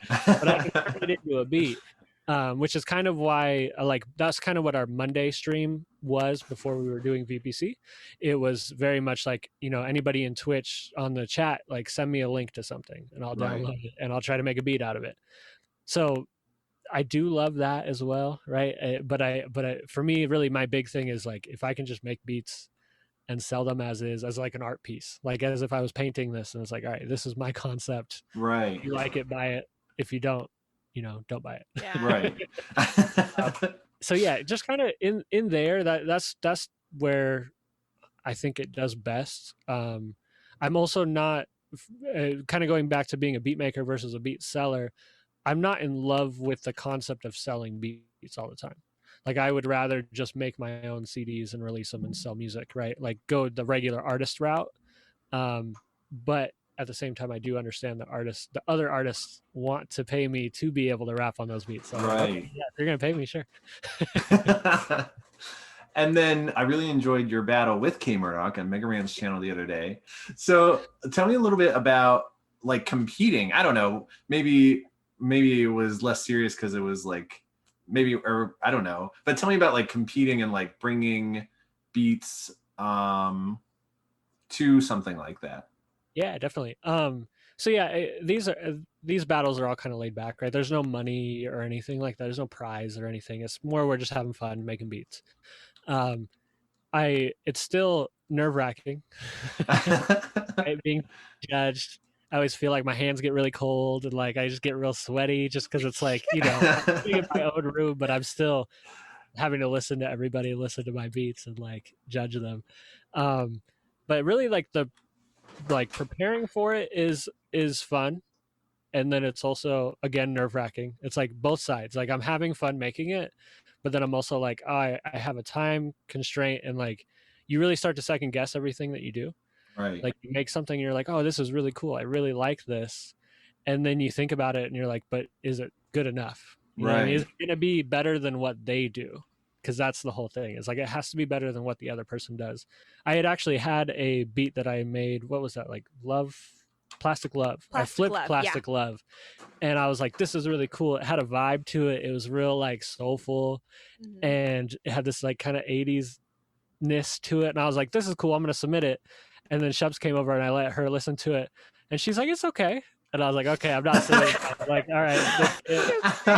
but I can turn it into a beat, which is kind of why, like, that's kind of what our Monday stream was before we were doing VPC. It was very much like, you know, anybody in Twitch on the chat, like, send me a link to something and I'll download it and I'll try to make a beat out of it. So I do love that as well, right? But for me, really, my big thing is like, if I can just make beats and sell them as is, as like an art piece, like as if I was painting this, and it's like, all right, this is my concept. Right. If you like it, buy it. If you don't, you know, don't buy it. Yeah. Right. So yeah, just kind of in there. That's where I think it does best. I'm also not kind of going back to being a beat maker versus a beat seller. I'm not in love with the concept of selling beats all the time. Like I would rather just make my own CDs and release them and sell music, right? Like go the regular artist route. But at the same time, I do understand the other artists want to pay me to be able to rap on those beats. So right. like, yeah, if you're going to pay me, sure. And then I really enjoyed your battle with K-Murdock on Mega Ran's channel the other day. So tell me a little bit about like competing. I don't know, maybe it was less serious because it was like maybe, or I don't know. But tell me about like competing and like bringing beats to something like that. Yeah, definitely. So yeah, these battles are all kind of laid back, right? There's no money or anything like that. There's no prize or anything. It's more we're just having fun making beats. It's still nerve-wracking right? Being judged. I always feel like my hands get really cold and like I just get real sweaty just because it's like, you know, I'm in my own room, but I'm still having to listen to everybody, listen to my beats and like judge them. But really like preparing for it is fun. And then it's also again nerve-wracking. It's like both sides. Like I'm having fun making it, but then I'm also like, oh, I have a time constraint, and like you really start to second guess everything that you do. Right. Like you make something and you're like, oh, this is really cool. I really like this. And then you think about it and you're like, but is it good enough? You know what I mean? Is it going to be better than what they do? Because that's the whole thing. It's like it has to be better than what the other person does. I had actually had a beat that I made. What was that? Like Plastic Love. I flipped Plastic Love. And I was like, this is really cool. It had a vibe to it. It was real like soulful. Mm-hmm. And it had this like kind of 80s-ness to it. And I was like, this is cool. I'm going to submit it. And then Shubs came over and I let her listen to it. And she's like, it's okay. And I was like, okay, I'm not submitting it. Like, all right.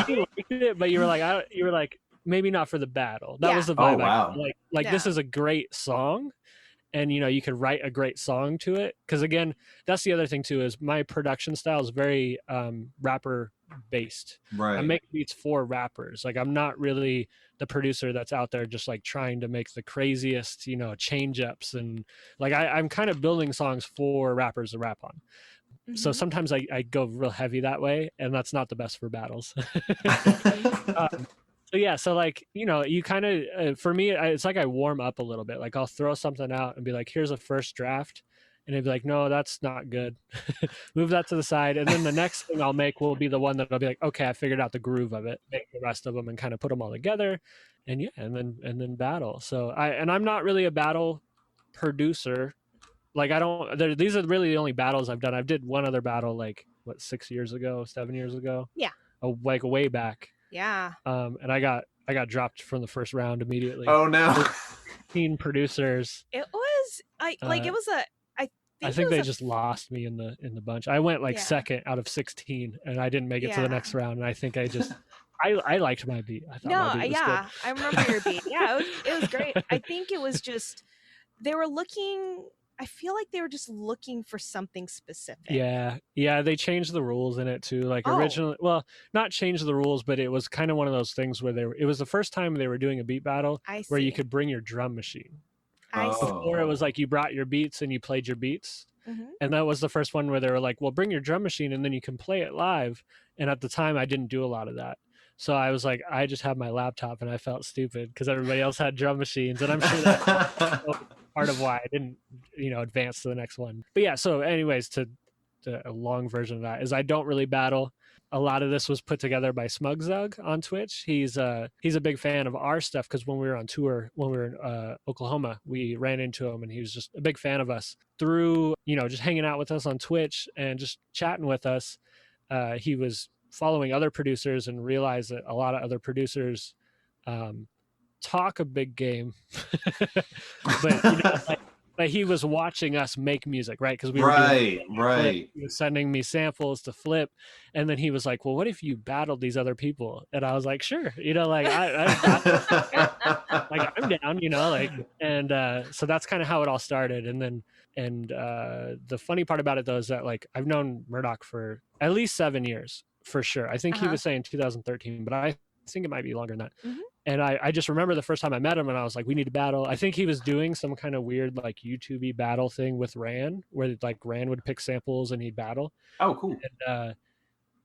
You liked it, but you were like, maybe not for the battle. That was the vibe. Oh, wow. This is a great song. And, you know, you could write a great song to it. Because, again, that's the other thing, too, is my production style is very rapper-based. Right. I make beats for rappers. Like, I'm not really the producer that's out there just, like, trying to make the craziest, you know, change-ups. And, like, I'm kind of building songs for rappers to rap on. Mm-hmm. So sometimes I go real heavy that way, and that's not the best for battles. So yeah, so like, you know, you kind of, for me, it's like I warm up a little bit. Like I'll throw something out and be like, here's a first draft. And they'd be like, no, that's not good. Move that to the side. And then the next thing I'll make will be the one that I'll be like, okay, I figured out the groove of it. Make the rest of them and kind of put them all together. And yeah, and then battle. So I'm not really a battle producer. Like these are really the only battles I've done. I did one other battle like, 7 years ago? Yeah. Like way back. Yeah. And I got dropped from the first round immediately. Oh no. 15 producers. It was I think they just lost me in the bunch. I went like second out of 16 and I didn't make it to the next round. And I think I just I liked my beat. I thought my beat was good. I remember your beat. Yeah, it was great. I think it was just I feel like they were just looking for something specific. Yeah, they changed the rules in it too. Like originally, well, not change the rules, but it was kind of one of those things where it was the first time they were doing a beat battle where you could bring your drum machine. Before it was like you brought your beats and you played your beats. Mm-hmm. And that was the first one where they were like, well, bring your drum machine and then you can play it live. And at the time I didn't do a lot of that. So I was like, I just have my laptop and I felt stupid because everybody else had drum machines. And I'm sure that's part of why I didn't, you know, advance to the next one. But yeah, so anyways, to a long version of that is I don't really battle. A lot of this was put together by Subzilla on Twitch. He's a big fan of our stuff because when we were on tour, when we were in Oklahoma, we ran into him and he was just a big fan of us through, you know, just hanging out with us on Twitch and just chatting with us. He was following other producers and realized that a lot of other producers talk a big game, but you know, but he was watching us make music, right? Because we were right. He was sending me samples to flip, and then he was like, "Well, what if you battled these other people?" And I was like, "Sure," you know, like I'm down, you know, like, and so that's kind of how it all started. And then the funny part about it though is that like I've known Murdock for at least 7 years for sure. I think he was saying 2013, but I think it might be longer than that. Mm-hmm. And I just remember the first time I met him and I was like, we need to battle. I think he was doing some kind of weird like YouTube-y battle thing with Ran where like Ran would pick samples and he'd battle. Oh, cool.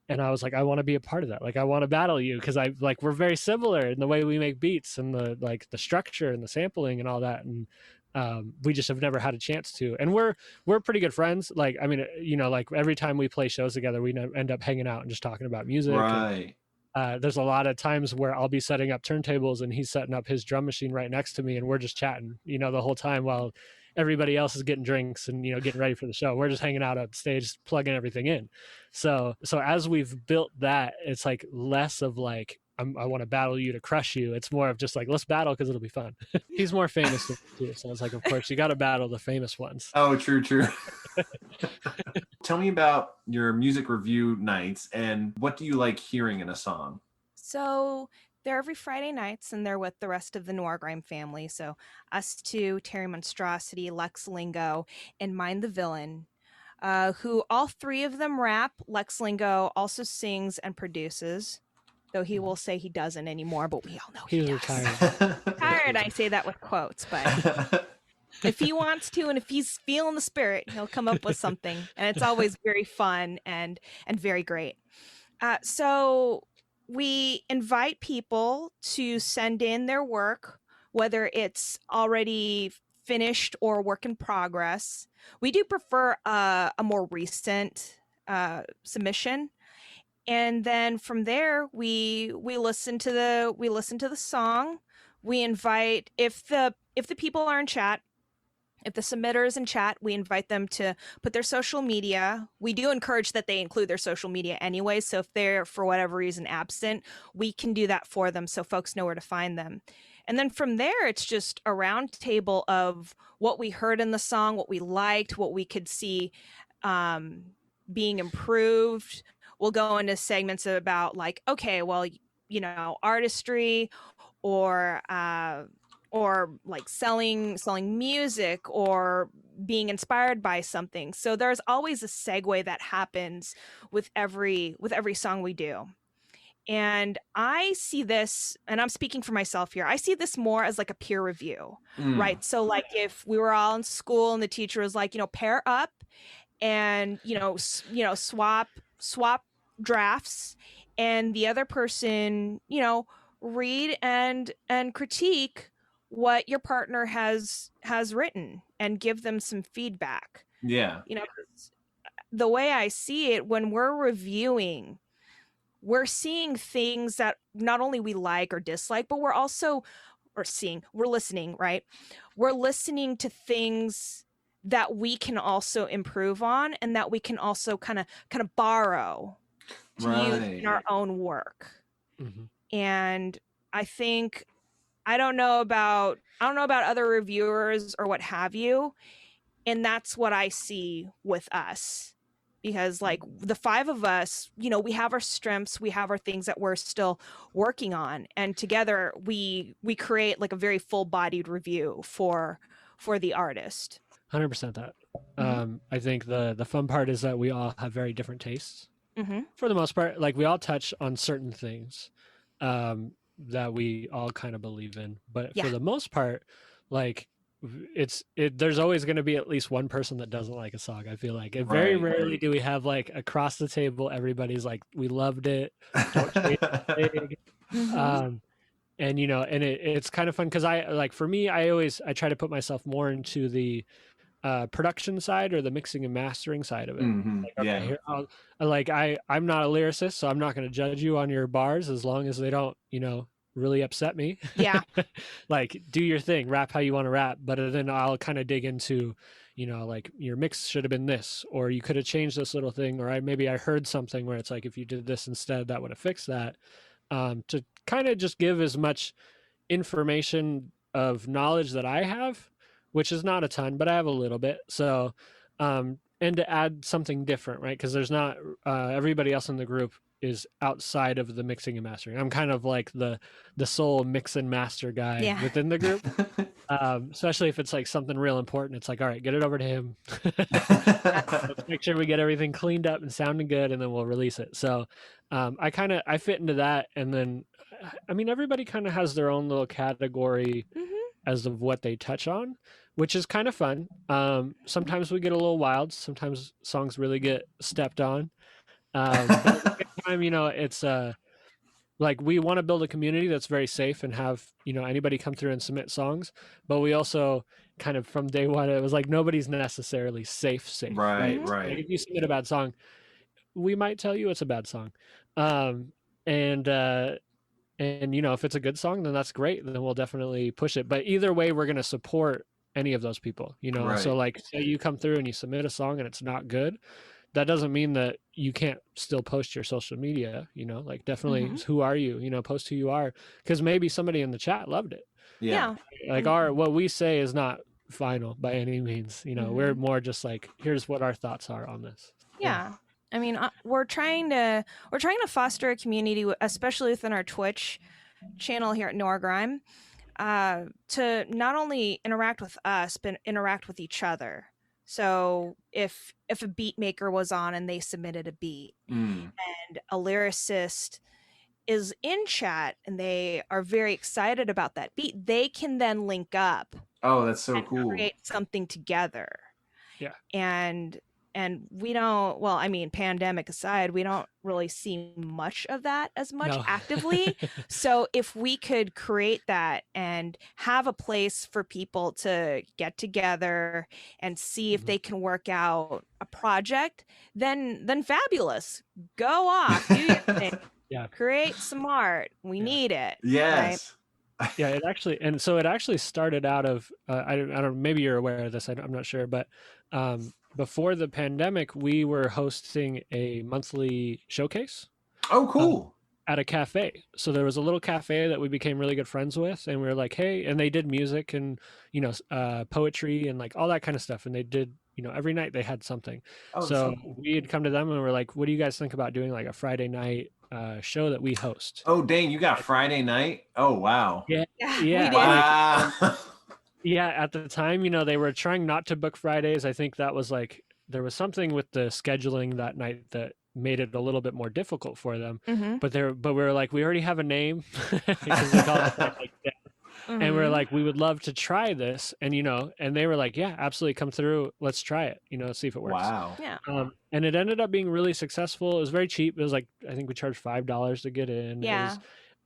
And I was like, I want to be a part of that. Like, I want to battle you because we're very similar in the way we make beats and the structure and the sampling and all that. And we just have never had a chance to. And we're pretty good friends. Like, I mean, you know, like every time we play shows together, we end up hanging out and just talking about music. Right. There's a lot of times where I'll be setting up turntables and he's setting up his drum machine right next to me, and we're just chatting, the whole time while everybody else is getting drinks and getting ready for the show. We're just hanging out on stage, plugging everything in. So as we've built that, it's like less of like I want to battle you to crush you. It's more of just like, let's battle because it'll be fun. He's more famous than me too, so it's like, of course you got to battle the famous ones. Oh, true. Tell me about your music review nights and what do you like hearing in a song? So they're every Friday nights, and they're with the rest of the Noir Grime family. So us two, Terry Monstrosity, Lex Lingo, and Mind the Villain, who all three of them rap. Lex Lingo also sings and produces, though he will say he doesn't anymore, but we all know he does. Retired. Retired, I say that with quotes, but if he wants to and if he's feeling the spirit, he'll come up with something, and it's always very fun and very great. So we invite people to send in their work, whether it's already finished or work in progress. We do prefer a more recent submission. And then from there, we listen to the song. We invite, if the people are in chat, if the submitter is in chat, we invite them to put their social media. We do encourage that they include their social media anyway. So if they're for whatever reason absent, we can do that for them so folks know where to find them. And then from there, it's just a round table of what we heard in the song, what we liked, what we could see being improved. We'll go into segments about like, okay, well, artistry or like selling music or being inspired by something. So there's always a segue that happens with every song we do. And I see this, and I'm speaking for myself here, I see this more as like a peer review, right? So like if we were all in school and the teacher was like, pair up and, swap drafts, and the other person, read and critique what your partner has written and give them some feedback. Yeah. The way I see it, when we're reviewing, we're seeing things that not only we like or dislike, but we're listening, right? We're listening to things that we can also improve on and that we can also kind of borrow to use in our own work. Mm-hmm. And I think, I don't know about other reviewers or what have you, and that's what I see with us. Because like the five of us, we have our strengths, we have our things that we're still working on, and together we create like a very full-bodied review for the artist. 100% that. I think the fun part is that we all have very different tastes. Mm-hmm. For the most part, like we all touch on certain things that we all kind of believe in, but for the most part, like there's always going to be at least one person that doesn't like a song. I feel like very rarely do we have like across the table everybody's like, we loved it, don't change anything. And it's kind of fun because for me, I try to put myself more into the production side or the mixing and mastering side of it. Mm-hmm. Like, okay, I'm not a lyricist, so I'm not going to judge you on your bars as long as they don't really upset me. Yeah. Like do your thing, rap how you want to rap, but then I'll kind of dig into like your mix should have been this, or you could have changed this little thing, or I heard something where it's like, if you did this instead, that would have fixed that. To kind of just give as much information of knowledge that I have, which is not a ton, but I have a little bit. So and to add something different, right? Because there's not everybody else in the group is outside of the mixing and mastering. I'm kind of like the sole mix and master guy within the group. Especially if it's like something real important. It's like, all right, get it over to him. Let's make sure we get everything cleaned up and sounding good, and then we'll release it. So I fit into that. And then, everybody kind of has their own little category as of what they touch on, which is kind of fun. Sometimes we get a little wild. Sometimes songs really get stepped on. But at the same time, it's like we want to build a community that's very safe and have anybody come through and submit songs, but we also kind of from day one, it was like nobody's necessarily safe. Right. Like if you submit a bad song, we might tell you it's a bad song, and you know, if it's a good song, then that's great. Then we'll definitely push it. But either way, we're going to support any of those people, you know? So Right. like, say you come through and you submit a song and it's not good, that doesn't mean that you can't still post your social media, you know, like definitely who are you, you know, post who you are, because maybe somebody in the chat loved it. Yeah. Like what we say is not final by any means, you know. We're more just like, here's what our thoughts are on this. Yeah. I mean, we're trying to foster a community, especially within our Twitch channel here at Noir Grime, to not only interact with us, but interact with each other. So if a beat maker was on and they submitted a beat, and a lyricist is in chat and they are very excited about that beat, they can then link up. Oh, that's so cool. Create something together. Yeah. And we don't, well, I mean, pandemic aside, we don't really see much of that as much actively. So if we could create that and have a place for people to get together and see if they can work out a project, then fabulous. Go off, do your thing. Yeah. Create some art. We need it. Yes. Right? Yeah, it actually started out of I don't maybe you're aware of this, I'm not sure, but before the pandemic, we were hosting a monthly showcase. Oh, cool. At a cafe. So there was a little cafe that we became really good friends with, and we were like, hey, and they did music and, you know, poetry and like all that kind of stuff. And they did, you know, every night they had something. Oh, so cool. we had come to them and we're like, what do you guys think about doing like a Friday night show that we host? Oh, dang, you got Friday night? Oh, wow. Yeah. We did. Wow. Yeah, at the time, you know, they were trying not to book Fridays. I think that was like, there was something with the scheduling that night that made it a little bit more difficult for them. But we were like, we already have a name because we called it like that. And we're like, we would love to try this. And, you know, and they were like, yeah, absolutely, come through. Let's try it, you know, see if it works. Wow. Yeah. And it ended up being really successful. It was very cheap. It was like, I think we charged $5 to get in. Yeah.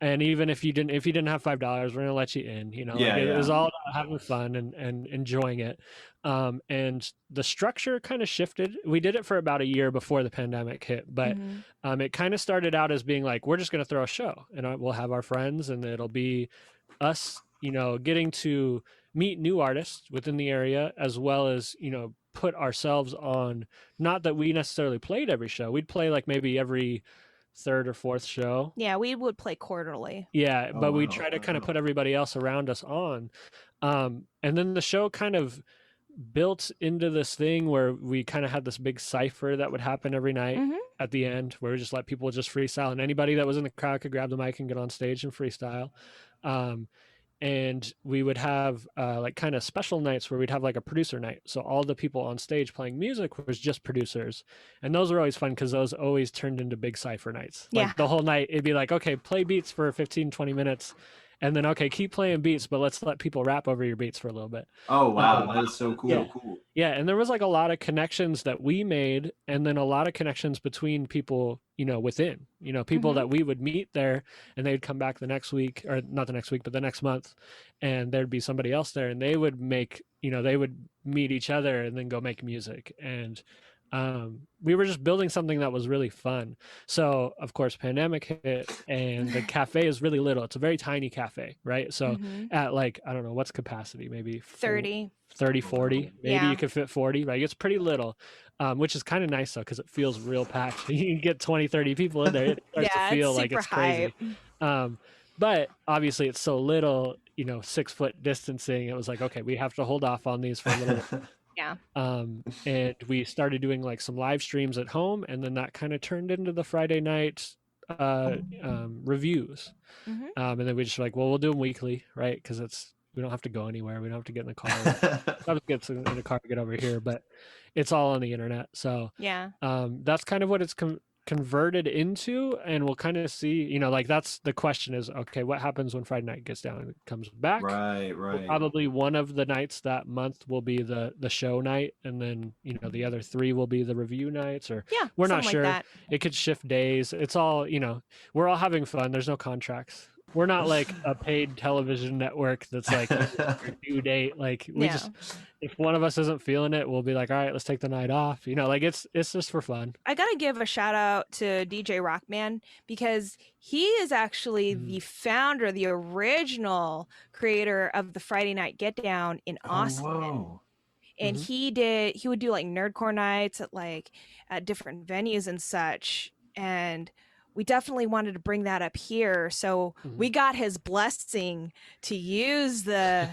And even if you didn't have $5, we're gonna let you in. You know, Yeah, it was all about having fun and enjoying it. And the structure kind of shifted. We did it for about a year before the pandemic hit, but it kind of started out as being like, we're just gonna throw a show, and we'll have our friends, and it'll be us, you know, getting to meet new artists within the area, as well as, you know, put ourselves on. Not that we necessarily played every show. We'd play like maybe every third or fourth show. Yeah, we would play quarterly. Yeah, Oh, but we wow. try to kind of put everybody else around us on. And then the show kind of built into this thing where we kind of had this big cipher that would happen every night at the end, where we just let people just freestyle, and anybody that was in the crowd could grab the mic and get on stage and freestyle. And we would have like kind of special nights where we'd have like a producer night. So all the people on stage playing music was just producers. And those were always fun because those always turned into big cipher nights. Like the whole night, it'd be like, okay, play beats for 15, 20 minutes. And then, okay, keep playing beats, but let's let people rap over your beats for a little bit. Oh, wow. That is so cool. Yeah. Cool. Yeah. And there was like a lot of connections that we made, and then a lot of connections between people, you know, within, you know, people that we would meet there, and they'd come back the next week, or not the next week, but the next month. And there'd be somebody else there, and they would make, you know, they would meet each other and then go make music. And we were just building something that was really fun. So of course pandemic hit, and the cafe is really little. It's a very tiny cafe, right? So at like, I don't know, what's capacity, maybe 30, 40, maybe Yeah. you could fit 40, right? It's pretty little, which is kind of nice though, because it feels real packed. You can get 20, 30 people in there, it starts to feel like it's crazy. But obviously it's so little, you know, 6 foot distancing. It was like, okay, we have to hold off on these for a little bit. Yeah. And we started doing like some live streams at home, and then that kind of turned into the Friday night reviews. And then we just like, well, we'll do them weekly, right? Because we don't have to go anywhere. We don't have to get in the car. I would get in the car to get over here, but it's all on the internet. So Yeah. that's kind of what it's converted into, and we'll kind of see, you know, like that's the question is, okay, what happens when Friday night gets down and it comes back? Right. Probably one of the nights that month will be the show night, and then, you know, the other 3 will be the review nights, or Yeah. we're not something sure. like that. It could shift days. It's all, you know, we're all having fun. There's no contracts. we're not like a paid television network that's like due date. Like we just, if one of us isn't feeling it, we'll be like, all right, let's take the night off. You know, like it's just for fun. I gotta give a shout out to DJ Rockman because he is actually the founder, the original creator of the Friday Night Get Down in Austin. Whoa. And he would do like nerdcore nights at different venues and such. And we definitely wanted to bring that up here. So we got his blessing to use the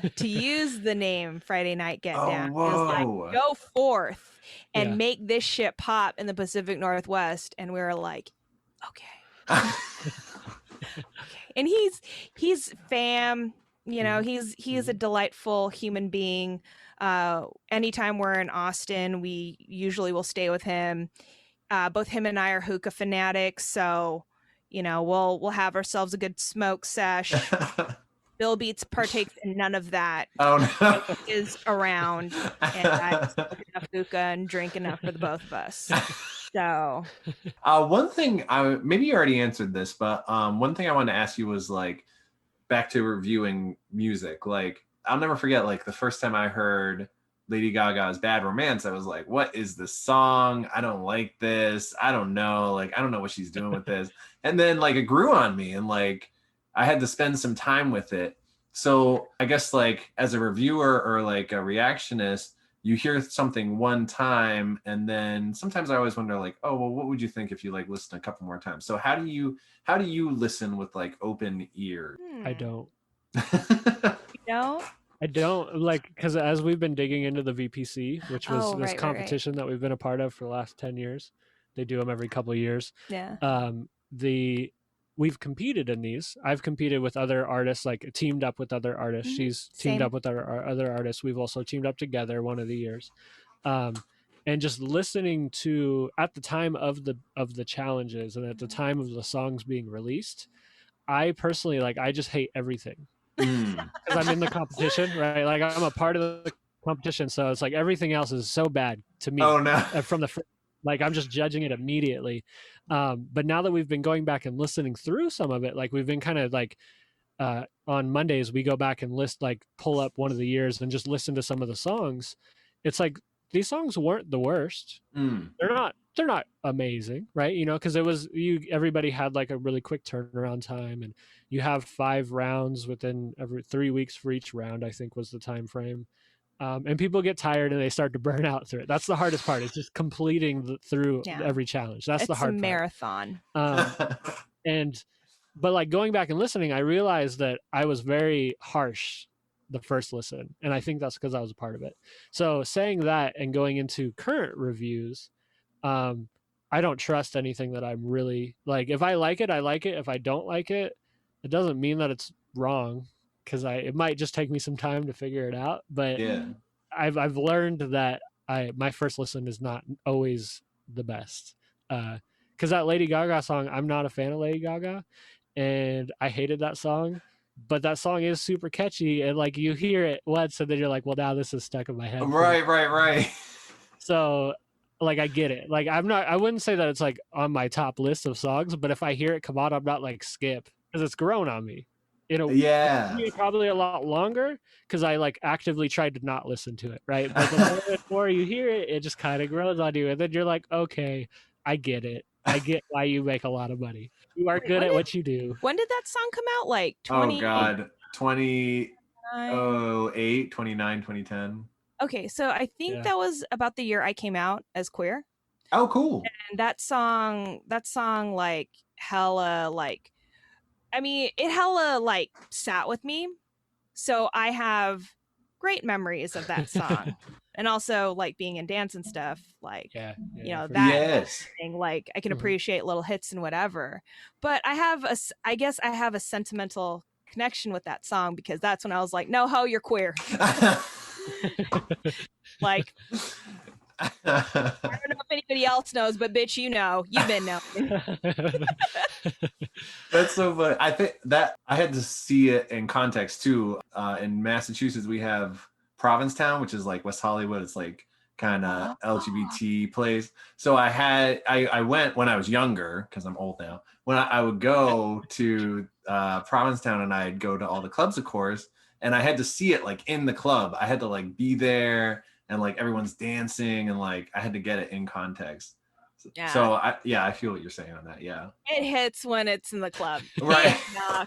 name Friday Night Get Down. Whoa. He was like, go forth and make this shit pop in the Pacific Northwest. And we were like, okay. Okay. And he's fam, you know, he's a delightful human being. Anytime we're in Austin, we usually will stay with him. Both him and I are hookah fanatics, so you know we'll have ourselves a good smoke sesh. Bill Beats partakes in none of that. Oh no, he is around, and I smoke enough hookah and drink enough for the both of us. So, one thing maybe you already answered this, but one thing I wanted to ask you was like back to reviewing music. Like I'll never forget like the first time I heard Lady Gaga's Bad Romance, I was like, what is this song? I don't like this. I don't know. Like, I don't know what she's doing with this. And then like it grew on me and like I had to spend some time with it. So I guess like as a reviewer or like a reactionist, you hear something one time and then sometimes I always wonder like, oh, well, what would you think if you like listen a couple more times? So how do you listen with like open ears? I don't. You know? I don't like, because as we've been digging into the VPC, which was this competition that we've been a part of for the last 10 years. They do them every couple of years. Yeah. We've competed in these. I've competed with other artists, like teamed up with other artists. She's teamed up with our other artists. We've also teamed up together one of the years. And just listening to at the time of the challenges and at the time of the songs being released, I personally I just hate everything. Because I'm in the competition, right? Like I'm a part of the competition, so it's like everything else is so bad to me. Oh no! From like I'm just judging it immediately. But now that we've been going back and listening through some of it, like we've been kind of like on Mondays we go back and pull up one of the years and just listen to some of the songs. It's like these songs weren't the worst. They're not amazing, right? You know, because everybody had like a really quick turnaround time, and you have 5 rounds within every 3 weeks for each round, I think was the time frame. And people get tired and they start to burn out through it. That's the hardest part. It's just completing through every challenge. That's the hard part. It's a marathon. But like going back and listening, I realized that I was very harsh the first listen, and I think that's because I was a part of it. So saying that and going into current reviews, I don't trust anything that I'm really like. If I like it, I like it. If I don't like it, it doesn't mean that it's wrong, because it might just take me some time to figure it out. But I've learned that my first listen is not always the best. Because that Lady Gaga song, I'm not a fan of Lady Gaga, and I hated that song. But that song is super catchy, and like you hear it once, and then you're like, well, now this is stuck in my head. Right. So like I get it. Like I wouldn't say that it's like on my top list of songs, but if I hear it come on, I'm not like skip, because it's grown on me. Probably a lot longer, because I like actively tried to not listen to it, right? But the more you hear it, it just kind of grows on you, and then you're like, okay, I get it. I get why you make a lot of money. You are good at what you do. When did that song come out? Like 2008, 29, 2010. Okay, so I think that was about the year I came out as queer. Oh, cool. And that song like hella like, I mean, it hella like sat with me. So I have great memories of that song. And also like being in dance and stuff, like, you know, that thing, like I can appreciate little hits and whatever. But I guess I have a sentimental connection with that song, because that's when I was like, no ho, you're queer. Like, I don't know if anybody else knows, but bitch, you know, you've been knowing. That's so funny. I think that I had to see it in context too. In Massachusetts, we have Provincetown, which is like West Hollywood. It's like kind of LGBT place. So I went when I was younger, because I'm old now. When I would go to Provincetown, and I'd go to all the clubs, of course, and I had to see it like in the club. I had to like be there, and like everyone's dancing, and like I had to get it in context. Yeah. So I feel what you're saying on that. Yeah, It hits when it's in the club. right. Yeah.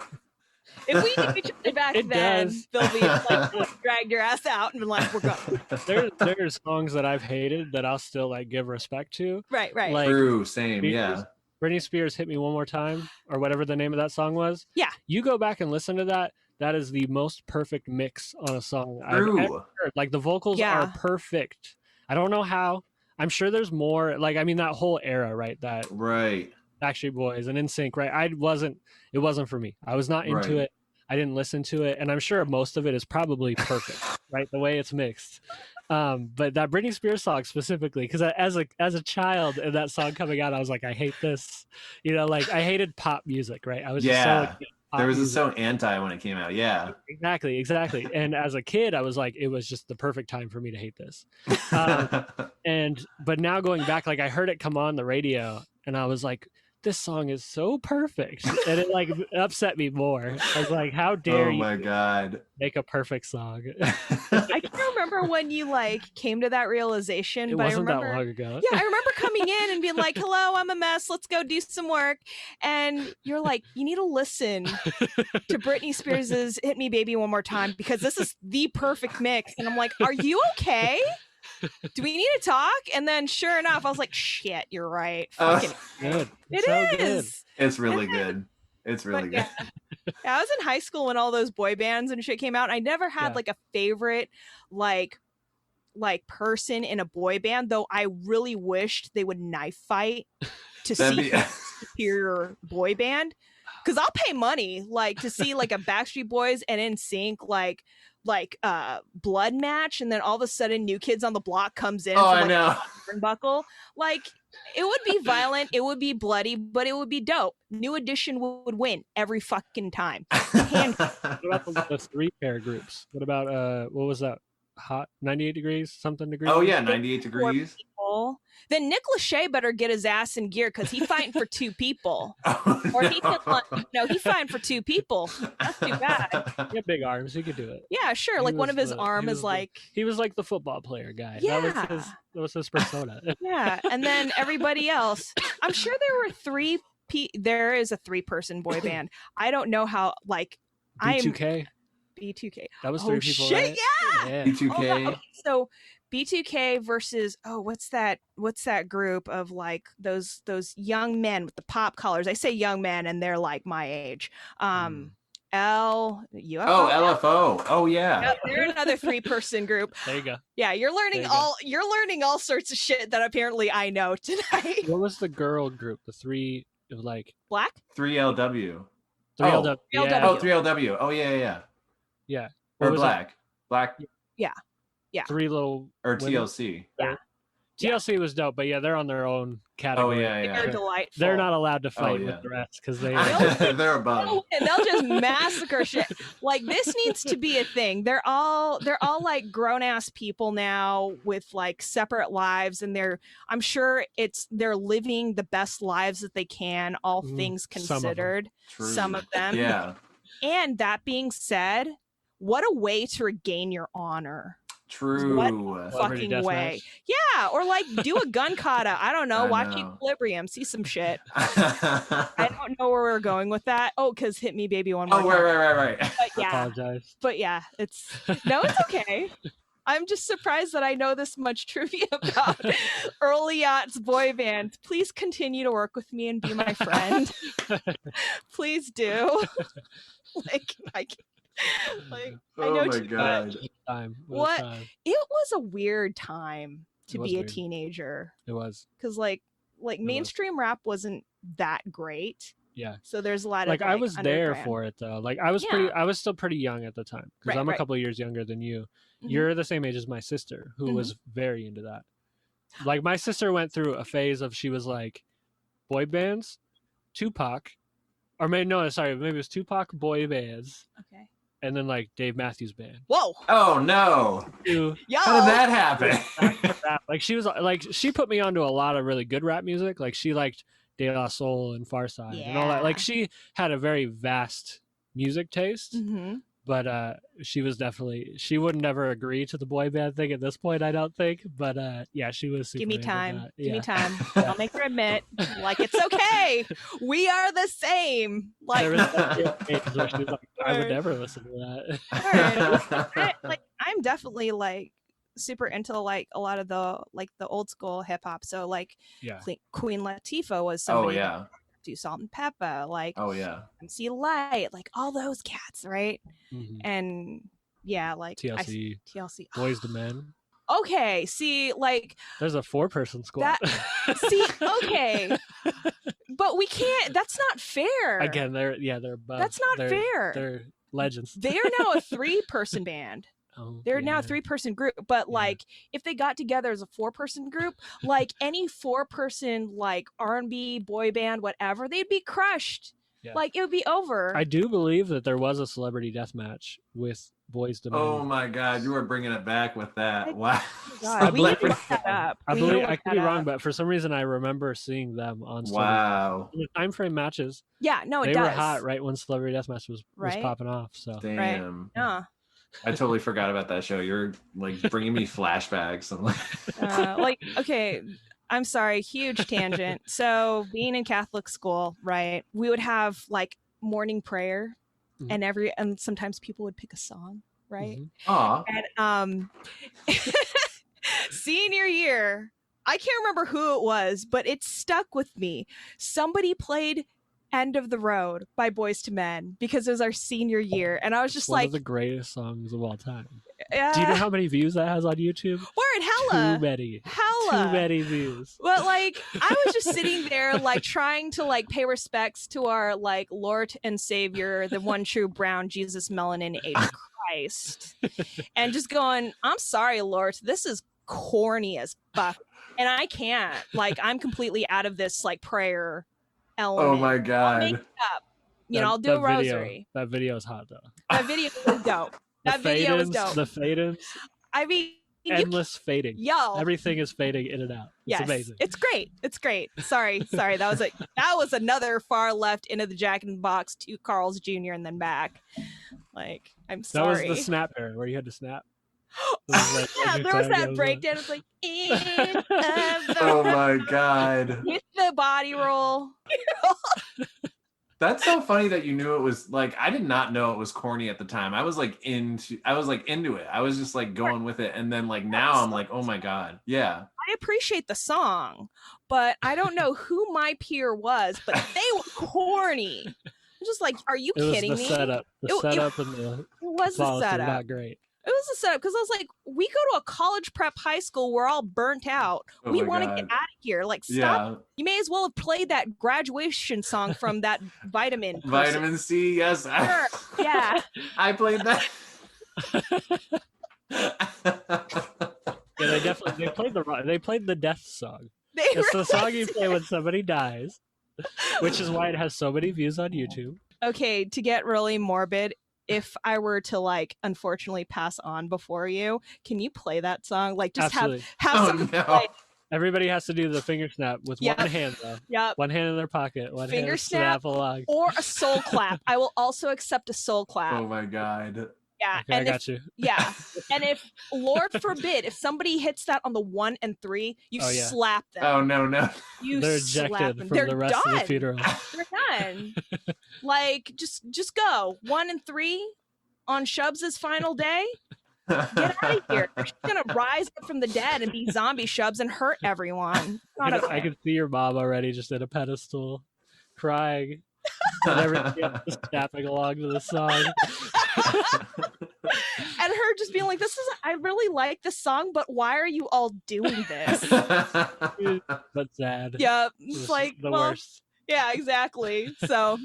If we knew each other back It then, does. Bill Beats like dragged your ass out and been like, "We're going." There's songs that I've hated that I'll still like give respect to. Right. Like, True, same, yeah. Britney Spears' "Hit Me One More Time" or whatever the name of that song was. Yeah. You go back and listen to that. That is the most perfect mix on a song I've True. ever heard. Like the vocals are perfect. I don't know how. I'm sure there's more. Like, I mean, that whole era, right? That Right. Backstreet Boys and NSYNC, right? It wasn't for me. I was not into it. I didn't listen to it, and I'm sure most of it is probably perfect, right? The way it's mixed. But that Britney Spears song specifically, because as a child and that song coming out, I was like, I hate this. You know, like I hated pop music, right? I was just so like, there was so anti when it came out. Yeah. Exactly. And as a kid, I was like, it was just the perfect time for me to hate this. But now going back, like I heard it come on the radio, and I was like, this song is so perfect, and it like upset me more. I was like, how dare you? Oh my god, make a perfect song. I can't remember when you like came to that realization. It but wasn't I remember, that long ago. Yeah, I remember coming in and being like, "Hello, I'm a mess. Let's go do some work." And you're like, "You need to listen to Britney Spears's "Hit Me, Baby, One More Time" because this is the perfect mix." And I'm like, "Are you okay? Do we need to talk?" And then sure enough, I was like, "Shit, you're right." Fucking good. It so is. Good. It's really good. It's really good. Yeah, I was in high school when all those boy bands and shit came out. And I never had like a favorite like person in a boy band, though I really wished they would knife fight to see a superior boy band. Because I'll pay money like to see like a Backstreet Boys and NSYNC like blood match, and then all of a sudden New Kids on the Block comes in. Oh, I know. Turnbuckle. Like it would be violent, it would be bloody, but it would be dope. New Edition would win every fucking time. What about the three pair groups? What about what was that? Hot 98 degrees, something degrees. Oh yeah, 98 degrees. Then Nick Lachey better get his ass in gear because he's fighting for two people. Or he can, he's fighting for two people. That's too bad. He had big arms. He could do it. Yeah, sure. Like one of his arm is like he was like the football player guy. Yeah, that was his persona. Yeah, and then everybody else. I'm sure there were there is a 3-person boy band. I don't know how. Like B2K. B2K. That was 3 people. Shit, right? yeah. B2K. Oh, okay. So B2K versus what's that group of like those young men with the pop collars? I say young men and they're like my age. UFO. Oh, LFO. Oh yeah. Yep, they're another 3-person group. There you go. Yeah, you're learning all sorts of shit that apparently I know tonight. What was the girl group? The three like Black? 3LW. 3LW. Yeah. Oh, 3LW. Oh yeah. Yeah. Or Black. Black. Yeah. Three little or women. TLC. Yeah. TLC was dope, but yeah, they're on their own category. Oh yeah. They're delightful. They're not allowed to fight with the rest because they they're above. And they'll just massacre shit. Like this needs to be a thing. They're all like grown ass people now with like separate lives, and I'm sure they're living the best lives that they can, all things considered. Some of them. Yeah. And that being said, what a way to regain your honor. True. What fucking way. Yeah, or like do a gun kata. I don't know. Watch Equilibrium. See some shit. I don't know where we're going with that. Oh, because Hit Me Baby One More Time. Right. But yeah. Apologize. But yeah, it's okay. I'm just surprised that I know this much trivia about early yachts boy bands. Please continue to work with me and be my friend. Please do. I know. My god! What? It was a weird time to be a teenager. It was because like mainstream rap wasn't that great. Yeah. So there's a lot of I was there underground. for it though. Like I was still pretty young at the time because I'm a couple of years younger than you. Mm-hmm. You're the same age as my sister, who was very into that. Like my sister went through a phase of she was like boy bands, Tupac, or maybe it was Tupac boy bands. Okay. And then like Dave Matthews Band. Whoa! Oh no! Yo! How did that happen? Like she was like she put me onto a lot of really good rap music. Like she liked De La Soul and Farside and all that. Like she had a very vast music taste, but she would never agree to the boy band thing at this point, I don't think. But yeah, she was super Give me into time. that. Give me time. I'll make her admit, like, it's okay. We are the same. Like, There was that age where she was like, I would never listen to that. like, I'm definitely like super into like a lot of the old school hip hop. So like, Yeah. Queen Latifah was Oh somebody yeah. do Salt and Pepper, like Oh yeah. MC Light, like all those cats, right? Mhm. And yeah, like TLC, TLC, Boys to Men. Okay, see, like There's a 4-person squad. see, okay, but we can't. That's not fair. Again, they're above. That's not fair. They're legends. They are now a 3-person band. They're now a 3-person group, but like if they got together as a 4-person group, like any 4-person like R&B boy band, whatever, they'd be crushed. Yeah. Like it would be over. I do believe that there was a celebrity death match with Boys to Men. Oh my God, you are bringing it back with that. Wow. God, we need to look that up. I believe I could be wrong, but for some reason I remember seeing them on stage. Wow. The time frame matches. Yeah, no, it they does. were hot right when Celebrity Deathmatch was popping off. So Damn. Right. I totally forgot about that show. You're like bringing me flashbacks. Like, okay, I'm sorry, huge tangent. So being in Catholic school, right, we would have like morning prayer, and sometimes people would pick a song, right? Aw. And senior year, I can't remember who it was, but it stuck with me. Somebody played End of the Road by Boys to Men because it was our senior year, and I was just one like, of the greatest songs of all time. Do you know how many views that has on YouTube? Word, hella. Too many views. But like, I was just sitting there, like trying to like pay respects to our like Lord and Savior, the one true brown Jesus melanin age Christ, and just going, I'm sorry, Lord, this is corny as fuck, and I can't. Like, I'm completely out of this like prayer element. Oh my God. I'll make it up. I'll do a rosary. That video is hot though. That video was dope. That video was dope. The fade-ins. I mean, endless fading. Yo, everything is fading in and out. It's amazing. It's great. It's great. Sorry. That was another far left into the Jack in the Box to Carl's Jr. and then back. Like, I'm sorry. That was the snap era where you had to snap. Yeah, there was that breakdown. It's like, oh my God. With the body roll. That's so funny that you knew it was like, I did not know it was corny at the time. I was like into it. I was just like going with it. And then like now I'm like, oh my God. Yeah. I appreciate the song, but I don't know who my peer was, but they were corny. I'm just like, are you kidding me? Setup. The setup and the it was the setup. Not great. It was a setup because I was like, we go to a college prep high school. We're all burnt out. Oh we want to get out of here. Like, stop. Yeah. You may as well have played that graduation song from that Vitamin. Vitamin C, yes. Sure. Yeah. I played that. Yeah, they played the death song. It's the song you play when somebody dies, which is why it has so many views on YouTube. Okay, to get really morbid, if I were to like unfortunately pass on before you, can you play that song? Like, just Absolutely. have some play. Everybody has to do the finger snap with one hand though. Yep. One hand in their pocket, one finger hand snap along. Or a soul clap. I will also accept a soul clap. Oh my God. Yeah, okay, I got you. Yeah, and if Lord forbid, if somebody hits that on the 1 and 3, you slap them. Oh no! They're ejected from the rest of the funeral. They're done. Like, just go 1 and 3 on Shubs' final day. Get out of here. She's gonna rise up from the dead and be zombie Shubs and hurt everyone. I can see your mom already just in a pedestal, crying. And everything just snapping along to the song. And her just being like, I really like this song, but why are you all doing this? But sad. Yeah, it's like the worst. Yeah, exactly. So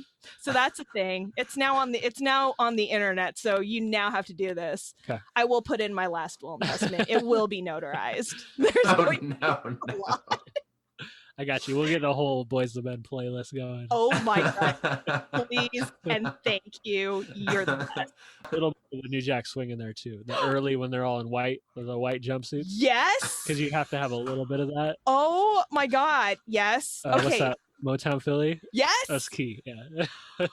that's a thing. It's now on the internet, so you now have to do this. Okay. I will put in my last will and testament. It will be notarized. There's no. I got you. We'll get the whole Boys to Men playlist going. Oh my God. Please and thank you. You're the best. It'll be the New Jack Swing in there too. The early when they're all in white, the white jumpsuits. Yes. Because you have to have a little bit of that. Oh my God. Yes. Okay. Motown Philly. Yes. That's key. Yeah.